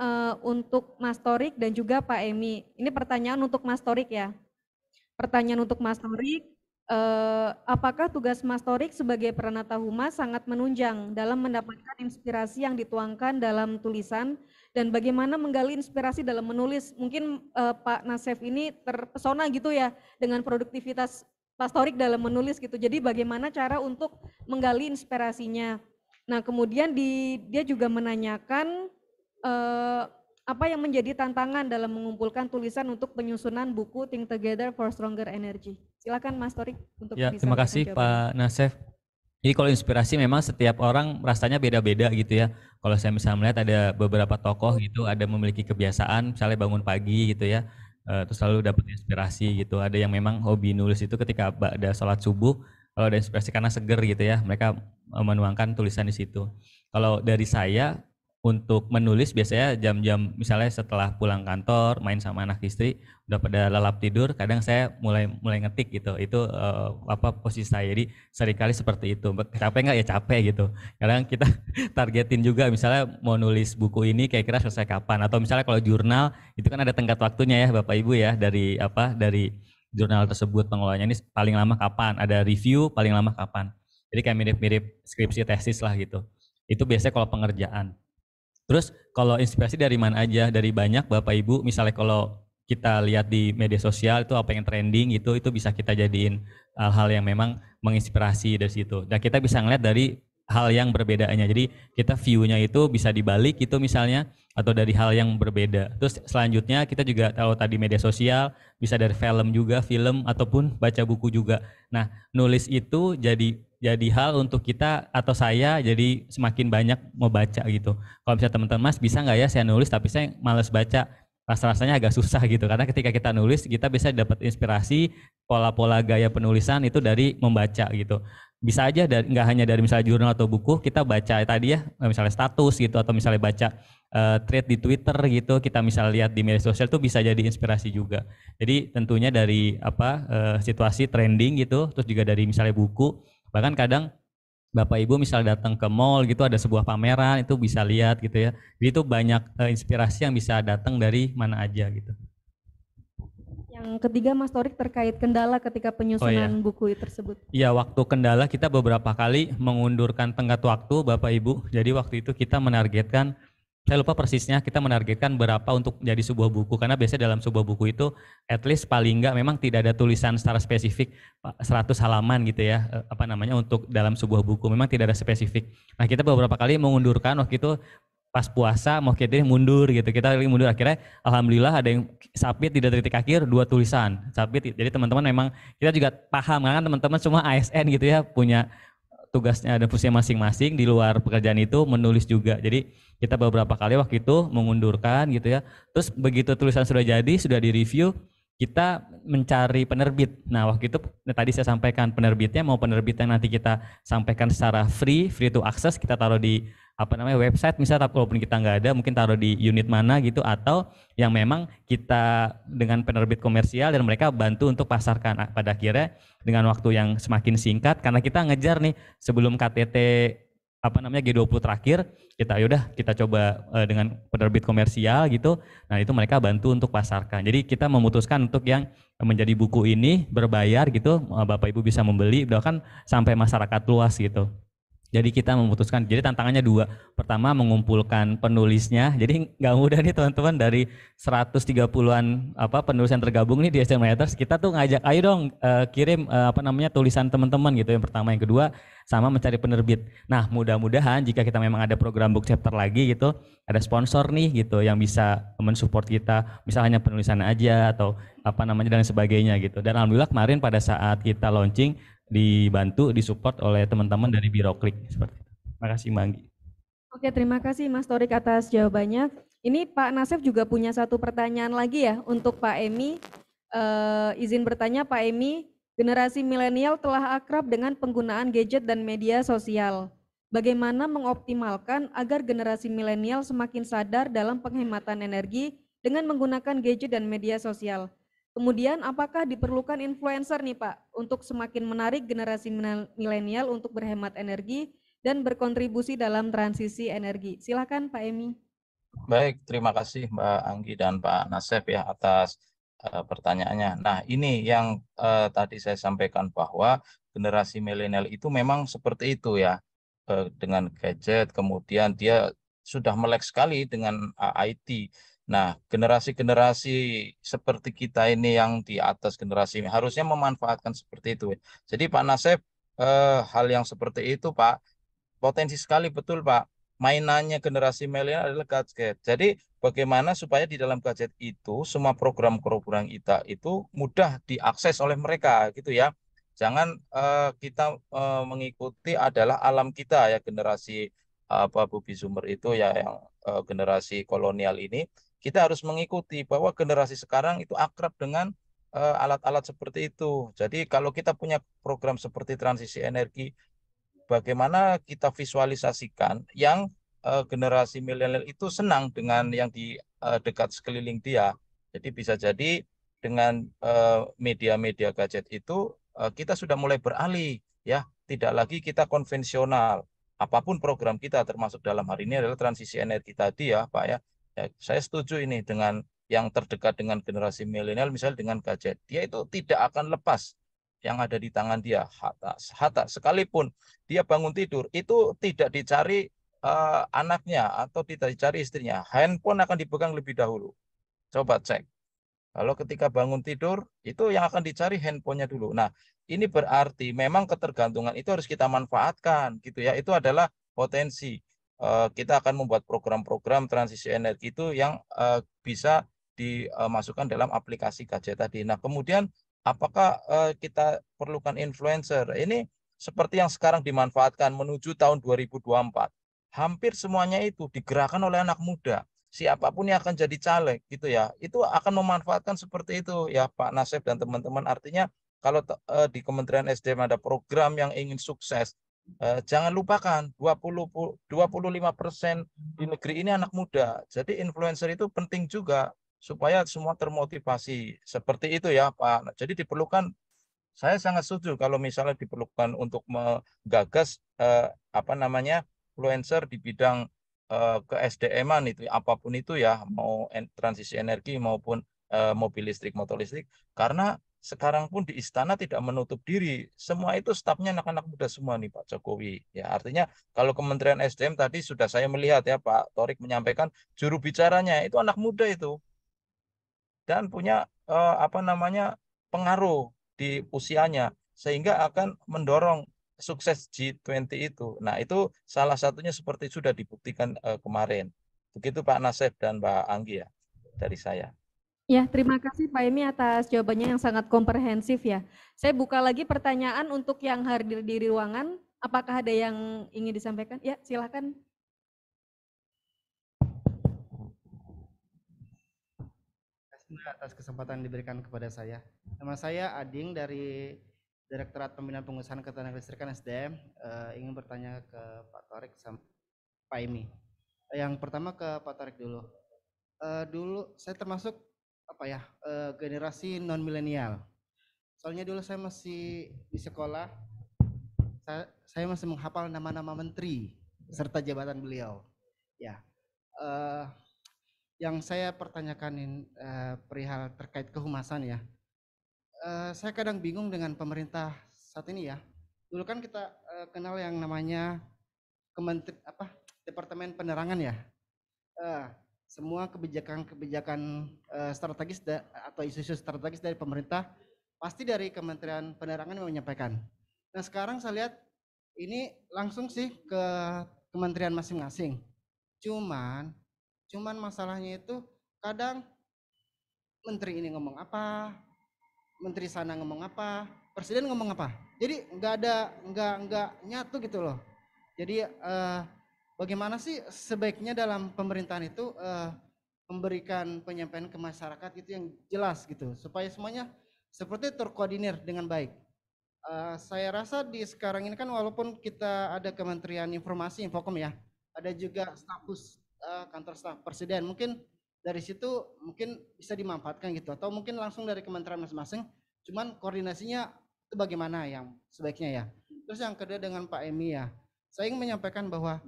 untuk Mas Torik dan juga Pak Emi. Ini pertanyaan untuk Mas Torik ya. Pertanyaan untuk Mas Torik, apakah tugas Mas Torik sebagai Pranata Humas sangat menunjang dalam mendapatkan inspirasi yang dituangkan dalam tulisan, dan bagaimana menggali inspirasi dalam menulis? Mungkin Pak Nasef ini terpesona gitu ya dengan produktivitas Mas Torik dalam menulis gitu. Jadi bagaimana cara untuk menggali inspirasinya? Nah kemudian dia juga menanyakan apa yang menjadi tantangan dalam mengumpulkan tulisan untuk penyusunan buku Think Together for Stronger Energy. Silakan Mas Torik untuk ya, terima kasih Pak Nasef. Jadi kalau inspirasi memang setiap orang rasanya beda-beda gitu ya. Kalau saya misalnya melihat ada beberapa tokoh gitu, ada memiliki kebiasaan misalnya bangun pagi gitu ya, terus selalu dapat inspirasi gitu. Ada yang memang hobi nulis itu ketika ada sholat subuh, kalau ada inspirasi karena seger gitu ya, mereka menuangkan tulisan di situ. Kalau dari saya untuk menulis biasanya jam-jam misalnya setelah pulang kantor, main sama anak istri, udah pada lelap tidur, kadang saya mulai ngetik gitu. Itu posisi saya. Jadi seringkali seperti itu. Capek nggak ya capek gitu. Kadang kita targetin juga misalnya mau nulis buku ini kira-kira selesai kapan, atau misalnya kalau jurnal itu kan ada tenggat waktunya ya Bapak Ibu ya, dari jurnal tersebut pengelolanya ini paling lama kapan, ada review paling lama kapan. Jadi kayak mirip-mirip skripsi tesis lah gitu. Itu biasanya kalau pengerjaan. Terus kalau inspirasi dari mana aja, dari banyak Bapak Ibu, misalnya kalau kita lihat di media sosial itu apa yang trending itu bisa kita jadiin hal-hal yang memang menginspirasi dari situ. Dan kita bisa ngeliat dari hal yang berbedanya. Jadi kita view-nya itu bisa dibalik itu misalnya, atau dari hal yang berbeda. Terus selanjutnya kita juga tahu tadi media sosial, bisa dari film juga, film ataupun baca buku juga. Nah, nulis itu jadi hal untuk kita atau saya jadi semakin banyak mau baca gitu. Kalau misalnya teman-teman Mas bisa nggak ya saya nulis tapi saya malas baca, rasanya agak susah gitu, karena ketika kita nulis kita bisa dapat inspirasi pola-pola gaya penulisan itu dari membaca gitu. Bisa aja nggak hanya dari misalnya jurnal atau buku, kita baca tadi ya misalnya status gitu, atau misalnya baca thread di Twitter gitu, kita misalnya lihat di media sosial tuh bisa jadi inspirasi juga. Jadi tentunya dari situasi trending gitu, terus juga dari misalnya buku. Bahkan kadang Bapak Ibu misal datang ke mall gitu, ada sebuah pameran itu bisa lihat gitu ya. Jadi itu banyak inspirasi yang bisa datang dari mana aja gitu. Yang ketiga Mas Torik terkait kendala ketika penyusunan buku tersebut. Iya, waktu kendala kita beberapa kali mengundurkan tenggat waktu Bapak Ibu. Jadi waktu itu kita menargetkan, saya lupa persisnya, kita menargetkan berapa untuk jadi sebuah buku, karena biasanya dalam sebuah buku itu at least paling enggak memang tidak ada tulisan secara spesifik 100 halaman gitu ya, untuk dalam sebuah buku memang tidak ada spesifik. Nah, kita beberapa kali mengundurkan, waktu itu pas puasa mau kita mundur gitu, kita mundur, akhirnya alhamdulillah ada yang submit di titik akhir 2 tulisan submit. Jadi teman-teman memang kita juga paham kan teman-teman semua ASN gitu ya, punya tugasnya ada fungsinya masing-masing, di luar pekerjaan itu menulis juga. Jadi kita beberapa kali waktu itu mengundurkan gitu ya. Terus begitu tulisan sudah jadi, sudah direview, kita mencari penerbit. Nah waktu itu tadi saya sampaikan penerbitnya, mau penerbit yang nanti kita sampaikan secara free to access, kita taruh di website misalnya, tapi walaupun kita nggak ada mungkin taruh di unit mana gitu, atau yang memang kita dengan penerbit komersial dan mereka bantu untuk pasarkan. Pada akhirnya dengan waktu yang semakin singkat, karena kita ngejar nih sebelum KTT G20 terakhir, kita coba dengan penerbit komersial gitu. Nah itu mereka bantu untuk pasarkan. Jadi kita memutuskan untuk yang menjadi buku ini berbayar gitu, Bapak Ibu bisa membeli, bahkan sampai masyarakat luas gitu. Jadi kita memutuskan, jadi tantangannya 2. Pertama mengumpulkan penulisnya, jadi nggak mudah nih teman-teman, dari 130-an penulis yang tergabung nih di STM Writers, kita tuh ngajak ayo dong kirim tulisan teman-teman gitu, yang pertama. Yang kedua sama mencari penerbit. Nah mudah-mudahan jika kita memang ada program book chapter lagi gitu, ada sponsor nih gitu yang bisa mensupport kita, misalnya penulisan aja atau dan sebagainya gitu. Dan alhamdulillah kemarin pada saat kita launching dibantu, disupport oleh teman-teman dari Biroklik seperti itu. Terima kasih Mbak Anggi. Oke, terima kasih Mas Torik atas jawabannya. Ini Pak Nasef juga punya satu pertanyaan lagi ya untuk Pak Emi. Izin bertanya Pak Emi, generasi milenial telah akrab dengan penggunaan gadget dan media sosial. Bagaimana mengoptimalkan agar generasi milenial semakin sadar dalam penghematan energi dengan menggunakan gadget dan media sosial? Kemudian apakah diperlukan influencer nih Pak untuk semakin menarik generasi milenial untuk berhemat energi dan berkontribusi dalam transisi energi? Silakan Pak Emi. Baik, terima kasih Mbak Anggi dan Pak Nasef ya atas pertanyaannya. Nah ini yang tadi saya sampaikan bahwa generasi milenial itu memang seperti itu ya, dengan gadget, kemudian dia sudah melek sekali dengan IT. Nah, generasi-generasi seperti kita ini yang di atas generasi harusnya memanfaatkan seperti itu. Jadi Pak Nasef, hal yang seperti itu Pak, potensi sekali betul Pak. Mainannya generasi milenial adalah gadget. Jadi bagaimana supaya di dalam gadget itu semua program-program kita itu mudah diakses oleh mereka gitu ya. Jangan kita mengikuti adalah alam kita ya, generasi baby boomer itu ya, yang generasi kolonial ini. Kita harus mengikuti bahwa generasi sekarang itu akrab dengan alat-alat seperti itu. Jadi kalau kita punya program seperti transisi energi, bagaimana kita visualisasikan yang generasi milenial itu senang dengan yang di dekat sekeliling dia. Jadi bisa jadi dengan media-media gadget itu kita sudah mulai beralih ya, tidak lagi kita konvensional. Apapun program kita, termasuk dalam hari ini adalah transisi energi tadi ya Pak ya. Ya, saya setuju ini dengan yang terdekat dengan generasi milenial, misalnya dengan gadget, dia itu tidak akan lepas yang ada di tangan dia. Hatta sekalipun dia bangun tidur itu tidak dicari anaknya atau tidak dicari istrinya, handphone akan dipegang lebih dahulu. Coba cek. Kalau ketika bangun tidur, itu yang akan dicari handphonenya dulu. Nah, ini berarti memang ketergantungan itu harus kita manfaatkan, gitu ya. Itu adalah potensi. Kita akan membuat program-program transisi energi itu yang bisa dimasukkan dalam aplikasi gadget tadi. Nah, kemudian apakah kita perlukan influencer? Ini seperti yang sekarang dimanfaatkan menuju tahun 2024. Hampir semuanya itu digerakkan oleh anak muda. Siapapun yang akan jadi caleg gitu ya, itu akan memanfaatkan seperti itu ya Pak Nasib dan teman-teman. Artinya kalau di Kementerian SDM ada program yang ingin sukses, jangan lupakan 25% di negeri ini anak muda. Jadi influencer itu penting juga supaya semua termotivasi seperti itu ya Pak. Jadi diperlukan, saya sangat setuju kalau misalnya diperlukan untuk menggagas influencer di bidang ke SDM-an itu, apapun itu ya, mau transisi energi maupun mobil listrik, motor listrik. Karena sekarang pun di istana tidak menutup diri, semua itu stafnya anak-anak muda semua nih Pak Jokowi. Ya, artinya kalau Kementerian SDM tadi sudah saya melihat ya Pak Torik menyampaikan juru bicaranya itu anak muda itu, dan punya pengaruh di usianya sehingga akan mendorong sukses G20 itu. Nah, itu salah satunya seperti sudah dibuktikan kemarin. Begitu Pak Nasib dan Mbak Anggi ya dari saya. Ya, terima kasih Pak Emi atas jawabannya yang sangat komprehensif ya. Saya buka lagi pertanyaan untuk yang hadir di ruangan. Apakah ada yang ingin disampaikan? Ya, silakan. Atas kesempatan diberikan kepada saya. Nama saya Ading dari Direktorat Pembinaan Pengusahaan Ketenagalistrikan SDM. Ingin bertanya ke Pak Torik sama Pak Emi. Yang pertama ke Pak Torik dulu. Dulu saya termasuk generasi non milenial. Soalnya dulu saya masih di sekolah, saya masih menghafal nama-nama menteri serta jabatan beliau. Ya. Yang saya pertanyakan perihal terkait kehumasan ya. Saya kadang bingung dengan pemerintah saat ini ya. Dulu kan kita kenal yang namanya Departemen Penerangan ya. Semua kebijakan strategis atau isu-isu strategis dari pemerintah pasti dari Kementerian Penerangan yang menyampaikan. Nah, sekarang saya lihat ini langsung sih ke kementerian masing-masing. Cuman masalahnya itu kadang menteri ini ngomong apa, menteri sana ngomong apa, presiden ngomong apa. Jadi nggak nyatu gitu loh. Jadi bagaimana sih sebaiknya dalam pemerintahan itu memberikan penyampaian ke masyarakat itu yang jelas gitu, supaya semuanya seperti terkoordinir dengan baik. Saya rasa di sekarang ini kan walaupun kita ada Kementerian Informasi Infokom ya, ada juga stafus kantor staf presiden, mungkin dari situ mungkin bisa dimanfaatkan gitu, atau mungkin langsung dari kementerian masing-masing, cuman koordinasinya itu bagaimana yang sebaiknya ya. Terus yang kedua dengan Pak Emi ya, saya ingin menyampaikan bahwa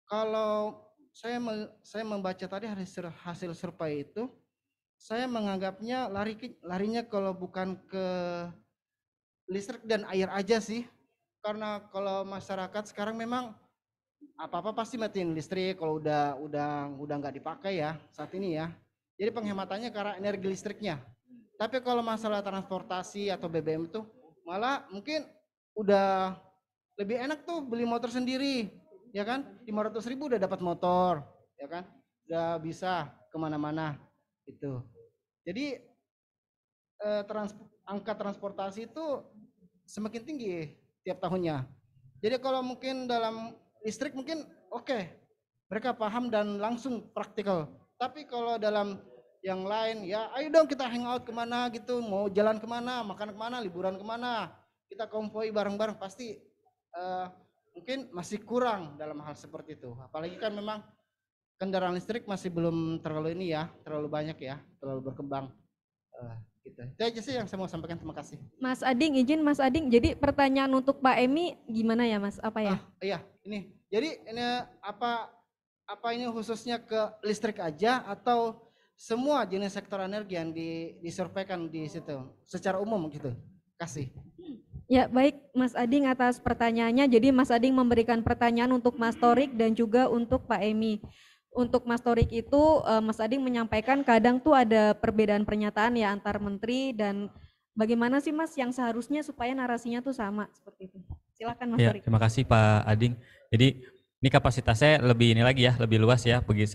kalau saya membaca tadi hasil survei itu, saya menganggapnya larinya kalau bukan ke listrik dan air aja sih, karena kalau masyarakat sekarang memang apa-apa pasti matiin listrik kalau udah nggak dipakai ya saat ini ya. Jadi penghematannya karena energi listriknya. Tapi kalau masalah transportasi atau BBM itu malah mungkin udah lebih enak tuh beli motor sendiri, ya kan? 500.000 udah dapat motor, ya kan? Udah bisa kemana-mana itu. Jadi angka transportasi itu semakin tinggi tiap tahunnya. Jadi kalau mungkin dalam listrik mungkin oke, mereka paham dan langsung praktikal. Tapi kalau dalam yang lain ya ayo dong kita hangout kemana gitu, mau jalan kemana, makan kemana, liburan kemana, kita konvoi bareng-bareng, pasti mungkin masih kurang dalam hal seperti itu. Apalagi kan memang kendaraan listrik masih belum terlalu ini ya, terlalu banyak ya, terlalu berkembang. Gitu. Itu aja sih yang saya mau sampaikan, terima kasih. Mas Ading, izin Mas Ading, jadi pertanyaan untuk Pak Emi gimana ya Mas, apa ya? Iya, ini. Jadi ini apa ini khususnya ke listrik aja atau semua jenis sektor energi yang disurveikan di situ secara umum gitu? Kasih. Ya baik Mas Ading atas pertanyaannya. Jadi Mas Ading memberikan pertanyaan untuk Mas Torik dan juga untuk Pak Emi. Untuk Mas Torik itu Mas Ading menyampaikan kadang tuh ada perbedaan pernyataan ya antar menteri, dan bagaimana sih Mas yang seharusnya supaya narasinya tuh sama seperti itu. Silakan Mas Ya, Torik. terima kasih Pak Ading. Jadi ini kapasitasnya lebih ini lagi ya, lebih luas ya bagi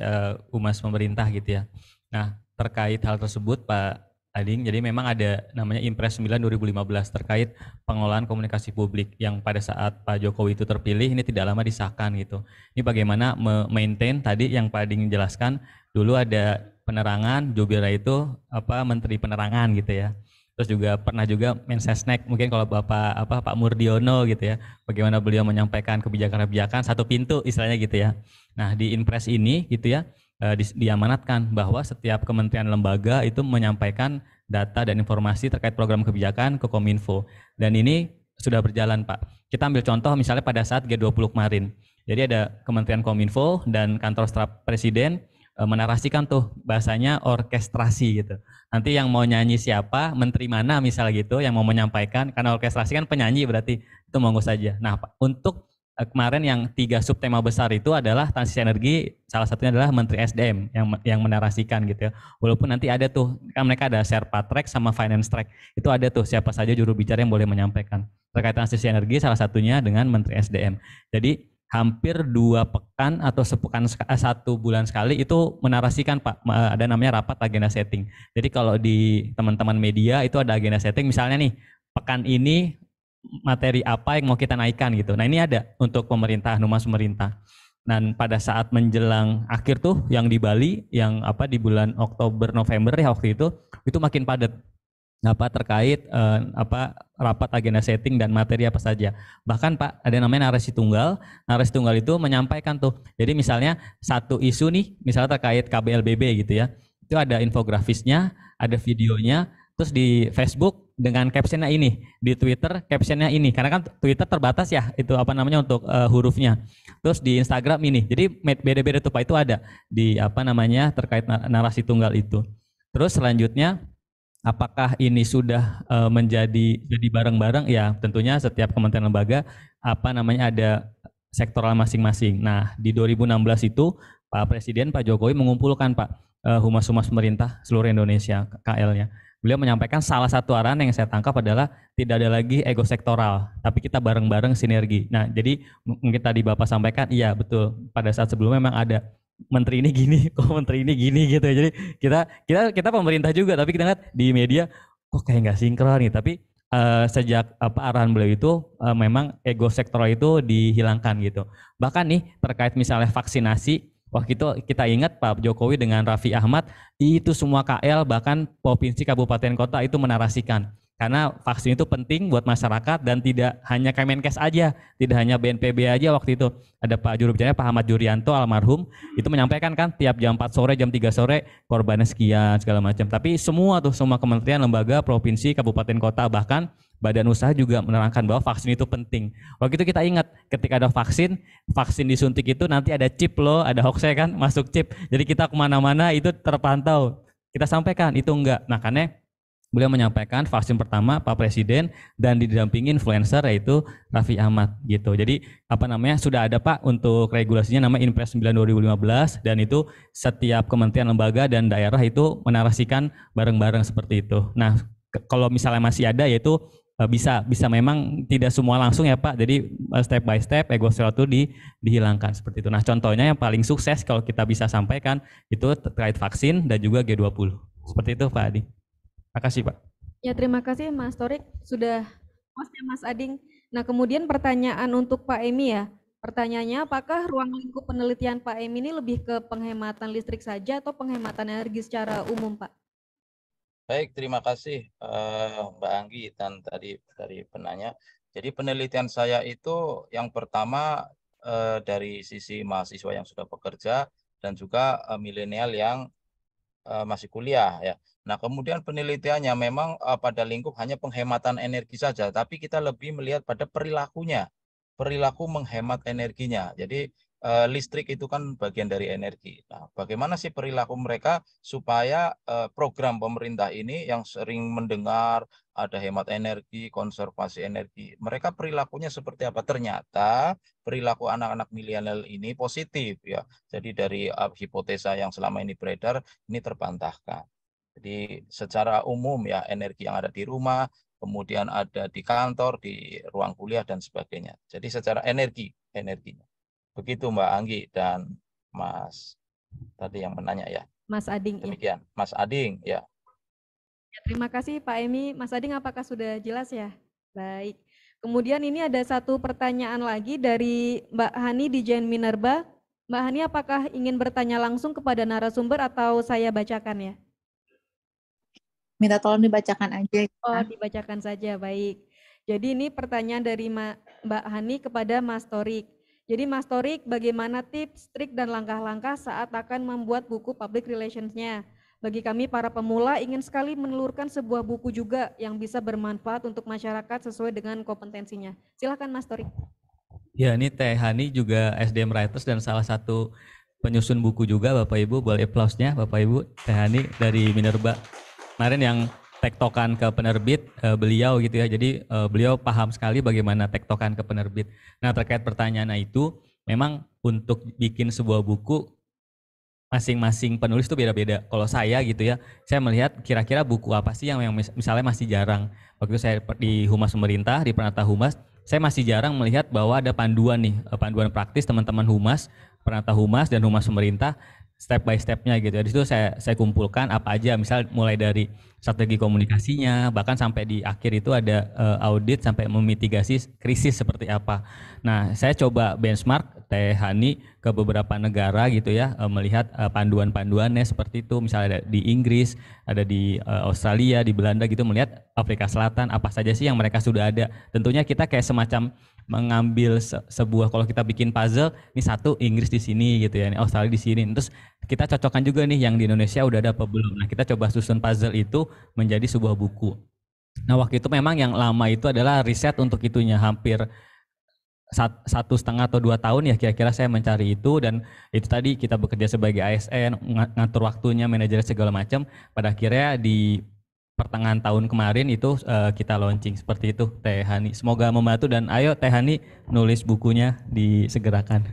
humas pemerintah gitu ya. Nah, terkait hal tersebut Pak Ading, jadi memang ada namanya Impres 9 2015 terkait pengelolaan komunikasi publik yang pada saat Pak Jokowi itu terpilih ini tidak lama disahkan gitu. Ini bagaimana maintain tadi yang Pak Ading jelaskan, dulu ada penerangan, Jubira itu Menteri Penerangan gitu ya. Terus juga pernah juga Mensesnek, mungkin kalau Pak Murdiono gitu ya, bagaimana beliau menyampaikan kebijakan-kebijakan satu pintu istilahnya gitu ya. Nah, di Impres ini gitu ya, diamanatkan bahwa setiap kementerian lembaga itu menyampaikan data dan informasi terkait program kebijakan ke Kominfo, dan ini sudah berjalan Pak. Kita ambil contoh misalnya pada saat G20 kemarin, jadi ada Kementerian Kominfo dan Kantor Staf Presiden menarasikan tuh bahasanya orkestrasi gitu. Nanti yang mau nyanyi siapa, menteri mana misal gitu yang mau menyampaikan, karena orkestrasi kan penyanyi berarti itu monggo saja. Nah, untuk kemarin yang 3 subtema besar itu adalah transisi energi, salah satunya adalah Menteri SDM yang menarasikan gitu ya. Walaupun nanti ada tuh, kan mereka ada Sherpa Track sama Finance Track, itu ada tuh siapa saja juru bicara yang boleh menyampaikan. Terkait transisi energi salah satunya dengan Menteri SDM. Jadi hampir 2 pekan atau 1 bulan sekali itu menarasikan Pak, ada namanya rapat agenda setting. Jadi kalau di teman-teman media itu ada agenda setting, misalnya nih pekan ini materi apa yang mau kita naikkan gitu. Nah, ini ada untuk pemerintah, humas pemerintah. Dan pada saat menjelang akhir tuh yang di Bali, yang di bulan Oktober November ya waktu itu makin padat terkait rapat agenda setting dan materi apa saja. Bahkan Pak ada namanya narasi tunggal. Narasi tunggal itu menyampaikan tuh. Jadi misalnya satu isu nih, misalnya terkait KBLBB gitu ya. Itu ada infografisnya, ada videonya. Terus di Facebook dengan captionnya ini, di Twitter captionnya ini, karena kan Twitter terbatas ya itu untuk hurufnya. Terus di Instagram ini, jadi beda-beda tuh Pak, itu ada di terkait narasi tunggal itu. Terus selanjutnya apakah ini sudah jadi bareng-bareng? Ya tentunya setiap kementerian lembaga ada sektoral masing-masing. Nah di 2016 itu Pak Presiden Pak Jokowi mengumpulkan Pak humas-humas pemerintah seluruh Indonesia KL-nya. Beliau menyampaikan salah satu arahan yang saya tangkap adalah tidak ada lagi ego sektoral, tapi kita bareng-bareng sinergi. Nah, jadi mungkin tadi Bapak sampaikan, iya betul. Pada saat sebelumnya memang ada menteri ini gini, kok menteri ini gini gitu. Jadi kita pemerintah juga, tapi kita lihat di media kok kayak nggak sinkron nih. Tapi sejak arahan beliau itu memang ego sektoral itu dihilangkan gitu. Bahkan nih terkait misalnya vaksinasi. Waktu itu kita ingat Pak Jokowi dengan Raffi Ahmad, itu semua KL bahkan provinsi, kabupaten, kota itu menarasikan. Karena vaksin itu penting buat masyarakat dan tidak hanya Kemenkes aja, tidak hanya BNPB aja waktu itu. Ada Pak juru bicaranya Pak Ahmad Yuryanto almarhum, itu menyampaikan kan tiap jam 4 sore, jam 3 sore korbannya sekian segala macam. Tapi semua kementerian, lembaga, provinsi, kabupaten, kota, bahkan badan usaha juga menerangkan bahwa vaksin itu penting. Waktu itu kita ingat ketika ada vaksin disuntik itu nanti ada chip loh, ada hoaxnya kan, masuk chip. Jadi kita kemana-mana itu terpantau. Kita sampaikan itu enggak. Nah karena beliau menyampaikan vaksin pertama Pak Presiden dan didampingi influencer yaitu Raffi Ahmad gitu. Jadi sudah ada Pak untuk regulasinya namanya Impres 9 2015 dan itu setiap kementerian, lembaga dan daerah itu menarasikan bareng-bareng seperti itu. Nah kalau misalnya masih ada yaitu bisa memang tidak semua langsung ya Pak, jadi step by step ego sektoral itu dihilangkan seperti itu. Nah contohnya yang paling sukses kalau kita bisa sampaikan itu terkait vaksin dan juga G20 seperti itu Pak Adi. Terima kasih Pak. Ya, terima kasih Mas Torik sudah puas ya Mas Ading. Nah, kemudian pertanyaan untuk Pak Emi ya. Pertanyaannya, apakah ruang lingkup penelitian Pak Emi ini lebih ke penghematan listrik saja atau penghematan energi secara umum, Pak? Baik, terima kasih Mbak Anggi dan tadi dari penanya. Jadi penelitian saya itu yang pertama dari sisi mahasiswa yang sudah bekerja dan juga milenial yang masih kuliah ya. Nah, kemudian penelitiannya memang pada lingkup hanya penghematan energi saja, tapi kita lebih melihat pada perilakunya, perilaku menghemat energinya. Jadi listrik itu kan bagian dari energi. Nah, bagaimana sih perilaku mereka supaya program pemerintah ini yang sering mendengar ada hemat energi, konservasi energi, mereka perilakunya seperti apa? Ternyata perilaku anak-anak milenial ini positif ya. Jadi dari hipotesa yang selama ini beredar ini terbantahkan. Jadi secara umum ya energi yang ada di rumah, kemudian ada di kantor, di ruang kuliah dan sebagainya. Jadi secara energinya. Begitu Mbak Anggi dan Mas tadi yang menanya ya. Mas Ading ya. Demikian, Mas Ading ya. Ya, terima kasih Pak Emi. Mas Ading apakah sudah jelas ya? Baik. Kemudian ini ada satu pertanyaan lagi dari Mbak Hani di Jen Minerba. Mbak Hani apakah ingin bertanya langsung kepada narasumber atau saya bacakan ya? Minta tolong dibacakan aja. Oh, dibacakan saja, baik. Jadi ini pertanyaan dari Mbak Hani kepada Mas Torik. Jadi Mas Torik, bagaimana tips, trik, dan langkah-langkah saat akan membuat buku public relations-nya? Bagi kami para pemula ingin sekali menelurkan sebuah buku juga yang bisa bermanfaat untuk masyarakat sesuai dengan kompetensinya. Silakan Mas Torik. Ya, ini Teh Hani juga SDM Writers dan salah satu penyusun buku juga Bapak Ibu. Boleh aplausnya Bapak Ibu. Teh Hani dari Minerba. Kemarin yang tektokan ke penerbit beliau gitu ya. Jadi beliau paham sekali bagaimana tektokan ke penerbit. Nah, terkait pertanyaan itu memang untuk bikin sebuah buku masing-masing penulis itu beda-beda. Kalau saya gitu ya, saya melihat kira-kira buku apa sih yang misalnya masih jarang. Waktu saya di Humas Pemerintah, di Pranata Humas, saya masih jarang melihat bahwa ada panduan nih, panduan praktis teman-teman Humas, Pranata Humas dan Humas Pemerintah step by step-nya gitu. Di situ saya kumpulkan apa aja, misal mulai dari strategi komunikasinya, bahkan sampai di akhir itu ada audit sampai memitigasi krisis seperti apa. Nah, saya coba benchmark Teh Hani ke beberapa negara gitu ya, melihat panduan-panduannya seperti itu, misalnya ada di Inggris, ada di Australia, di Belanda gitu, melihat Afrika Selatan apa saja sih yang mereka sudah ada. Tentunya kita kayak semacam mengambil sebuah, kalau kita bikin puzzle, ini satu Inggris di sini gitu ya, ini Australia di sini, terus kita cocokkan juga nih yang di Indonesia udah ada apa belum. Nah, kita coba susun puzzle itu menjadi sebuah buku. Nah, waktu itu memang yang lama itu adalah riset untuk itunya, hampir 1,5 atau 2 tahun ya kira-kira saya mencari itu, dan itu tadi kita bekerja sebagai ASN, ngatur waktunya, manajer segala macam. Pada akhirnya di pertengahan tahun kemarin itu kita launching seperti itu Teh Hani. Semoga membantu dan ayo Teh Hani nulis bukunya disegerakan.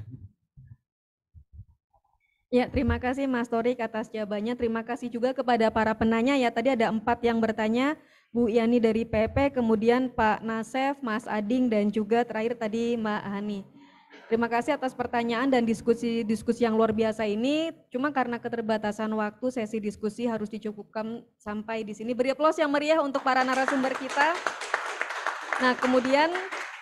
Ya, terima kasih Mas Torik atas jawabannya. Terima kasih juga kepada para penanya ya. Tadi ada 4 yang bertanya, Bu Yani dari PP, kemudian Pak Nasef, Mas Ading, dan juga terakhir tadi Mbak Hani. Terima kasih atas pertanyaan dan diskusi yang luar biasa ini. Cuma karena keterbatasan waktu, sesi diskusi harus dicukupkan sampai di sini. Beri aplaus yang meriah untuk para narasumber kita. Nah, kemudian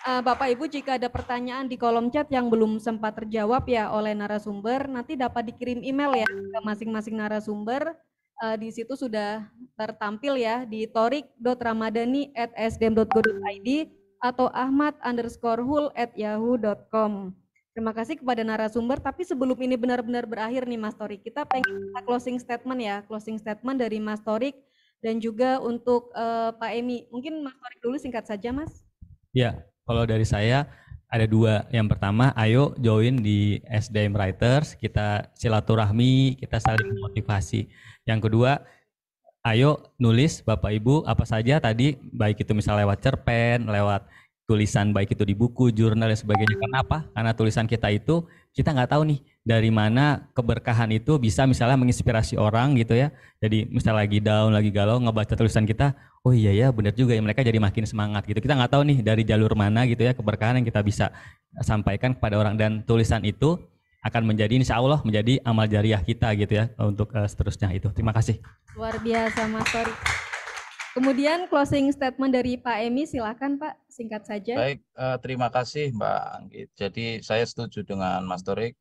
Bapak Ibu jika ada pertanyaan di kolom chat yang belum sempat terjawab ya oleh narasumber, nanti dapat dikirim email ya ke masing-masing narasumber. Di situ sudah tertampil ya di torik.ramadhani@sdm.go.id atau ahmad_hul@yahoo.com. Terima kasih kepada narasumber, tapi sebelum ini benar-benar berakhir nih Mas Torik, kita pengen closing statement ya, closing statement dari Mas Torik dan juga untuk Pak Emi. Mungkin Mas Torik dulu singkat saja Mas. Ya, kalau dari saya ada 2. Yang pertama, ayo join di SDM Writers, kita silaturahmi, kita saling motivasi. Yang kedua, ayo nulis Bapak Ibu apa saja tadi, baik itu misalnya lewat cerpen, lewat tulisan baik itu di buku, jurnal dan sebagainya. Kenapa? Karena tulisan kita itu kita nggak tahu nih dari mana keberkahan itu bisa misalnya menginspirasi orang gitu ya. Jadi misalnya lagi down, lagi galau, ngebaca tulisan kita, oh iya ya benar juga ya, mereka jadi makin semangat gitu. Kita nggak tahu nih dari jalur mana gitu ya keberkahan yang kita bisa sampaikan kepada orang, dan tulisan itu akan menjadi insya Allah menjadi amal jariah kita gitu ya untuk seterusnya itu. Terima kasih. Luar biasa Mas Torik. Kemudian closing statement dari Pak Emi, silakan Pak, singkat saja. Baik, terima kasih Mbak Anggit. Jadi saya setuju dengan Mas Torik.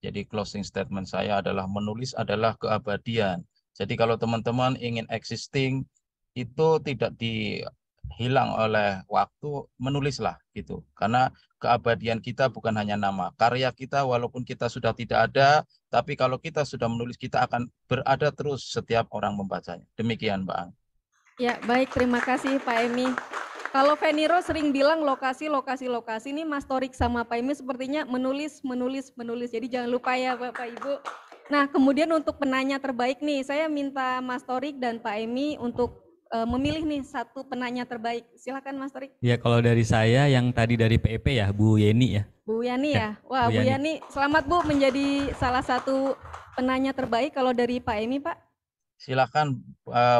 Jadi closing statement saya adalah menulis adalah keabadian. Jadi kalau teman-teman ingin existing itu tidak dihilang oleh waktu, menulislah gitu. Karena keabadian kita bukan hanya nama. Karya kita walaupun kita sudah tidak ada, tapi kalau kita sudah menulis kita akan berada terus setiap orang membacanya. Demikian Mbak Ang. Ya, baik, terima kasih Pak Emi. Kalau Veniro sering bilang lokasi, ini Mas Torik sama Pak Emi sepertinya menulis. Jadi jangan lupa ya Bapak Ibu. Nah, kemudian untuk penanya terbaik nih, saya minta Mas Torik dan Pak Emi untuk memilih nih satu penanya terbaik. Silakan Mas Torik. Ya, kalau dari saya yang tadi dari PEP ya, Bu Yeni ya. Bu Yani ya. Wah, Bu Bu Yani, selamat Bu menjadi salah satu penanya terbaik. Kalau dari Pak Emi, Pak? Silakan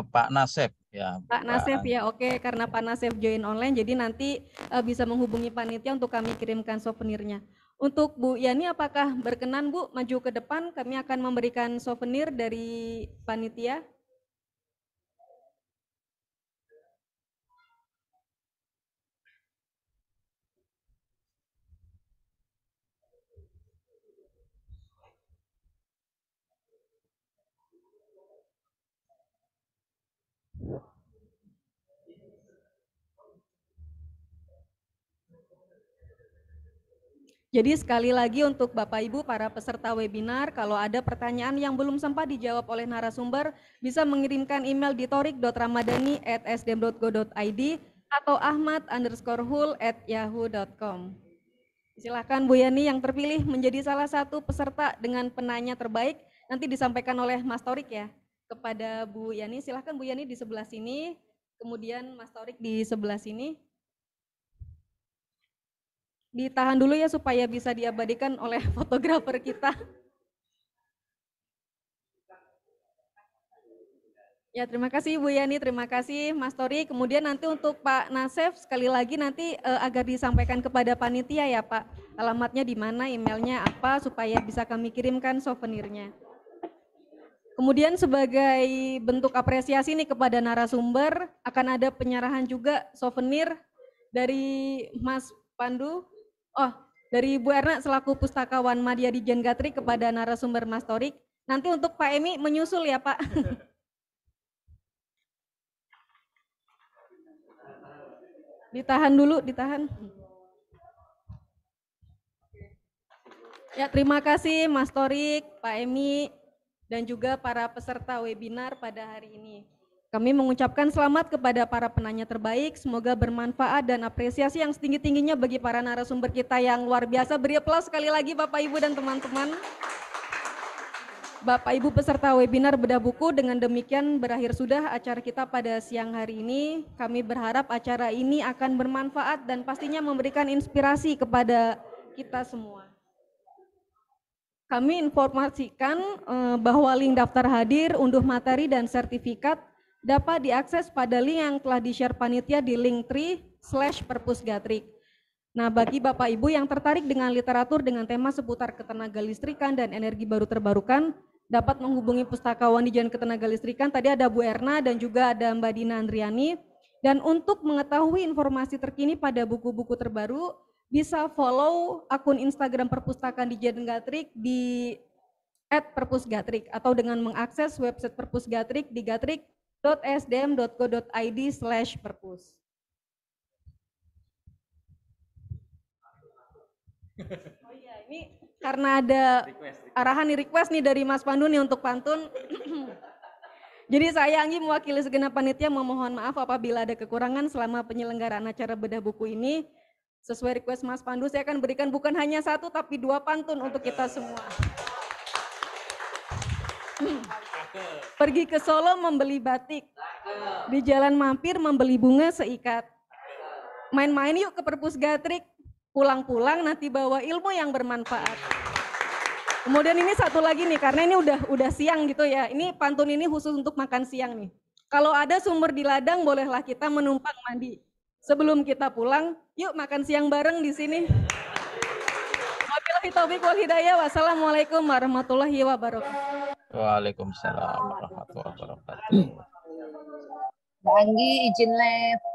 Pak Nasef ya. Pak Nasef ya, oke, karena Pak Nasef join online, jadi nanti bisa menghubungi panitia untuk kami kirimkan souvenirnya. Untuk Bu Yani, apakah berkenan Bu maju ke depan? Kami akan memberikan souvenir dari panitia. Jadi sekali lagi untuk Bapak Ibu para peserta webinar, kalau ada pertanyaan yang belum sempat dijawab oleh narasumber, bisa mengirimkan email di torik.ramadhani@sdm.go.id atau ahmad_hul@yahoo.com. Silakan Bu Yani yang terpilih menjadi salah satu peserta dengan penanya terbaik, nanti disampaikan oleh Mas Torik ya kepada Bu Yani. Silakan Bu Yani di sebelah sini, kemudian Mas Torik di sebelah sini. Ditahan dulu ya supaya bisa diabadikan oleh fotografer kita. Ya, terima kasih Bu Yani, terima kasih Mas Tori. Kemudian nanti untuk Pak Nasef sekali lagi nanti agar disampaikan kepada panitia ya Pak. Alamatnya di mana, emailnya apa supaya bisa kami kirimkan souvenirnya. Kemudian sebagai bentuk apresiasi nih kepada narasumber akan ada penyerahan juga souvenir dari Mas Pandu. Oh, dari Bu Erna selaku Pustakawan Madya Dijen Gatrik kepada narasumber Mas Torik. Nanti untuk Pak Emi menyusul ya Pak. Ditahan dulu, ditahan. Ya, terima kasih Mas Torik, Pak Emi, dan juga para peserta webinar pada hari ini. Kami mengucapkan selamat kepada para penanya terbaik, semoga bermanfaat dan apresiasi yang setinggi-tingginya bagi para narasumber kita yang luar biasa. Beri aplaus sekali lagi Bapak Ibu dan teman-teman. Bapak Ibu peserta webinar bedah buku, dengan demikian berakhir sudah acara kita pada siang hari ini. Kami berharap acara ini akan bermanfaat dan pastinya memberikan inspirasi kepada kita semua. Kami informasikan bahwa link daftar hadir, unduh materi dan sertifikat dapat diakses pada link yang telah di-share panitia di linktree/perpusgatrik. Nah, bagi Bapak Ibu yang tertarik dengan literatur dengan tema seputar ketenagalistrikan dan energi baru terbarukan, dapat menghubungi Pustakawan Dijen Ketenagalistrikan. Tadi ada Bu Erna dan juga ada Mbak Dina Andriani. Dan untuk mengetahui informasi terkini pada buku-buku terbaru, bisa follow akun Instagram Perpustakaan Dijen Gatrik di @perpusgatrik atau dengan mengakses website Perpusgatrik di gatrik.sdm.go.id/perpus. Oh iya, ini karena ada arahan request nih dari Mas Pandu nih untuk pantun. Jadi saya Anggi mewakili segenap panitia memohon maaf apabila ada kekurangan selama penyelenggaraan acara bedah buku ini. Sesuai request Mas Pandu, saya akan berikan bukan hanya 1 tapi 2 pantun untuk kita semua. Pergi ke Solo membeli batik, di jalan mampir membeli bunga seikat. Main-main yuk ke Perpusgatrik, pulang-pulang nanti bawa ilmu yang bermanfaat. Kemudian ini satu lagi nih, karena ini udah siang gitu ya. Ini pantun ini khusus untuk makan siang nih. Kalau ada sumur di ladang, bolehlah kita menumpang mandi. Sebelum kita pulang, yuk makan siang bareng di sini. Wabillahi taufiq wal hidayah. Wassalamualaikum warahmatullahi wabarakatuh. Waalaikumsalam warahmatullahi wabarakatuh. Mbak Anggi izin live.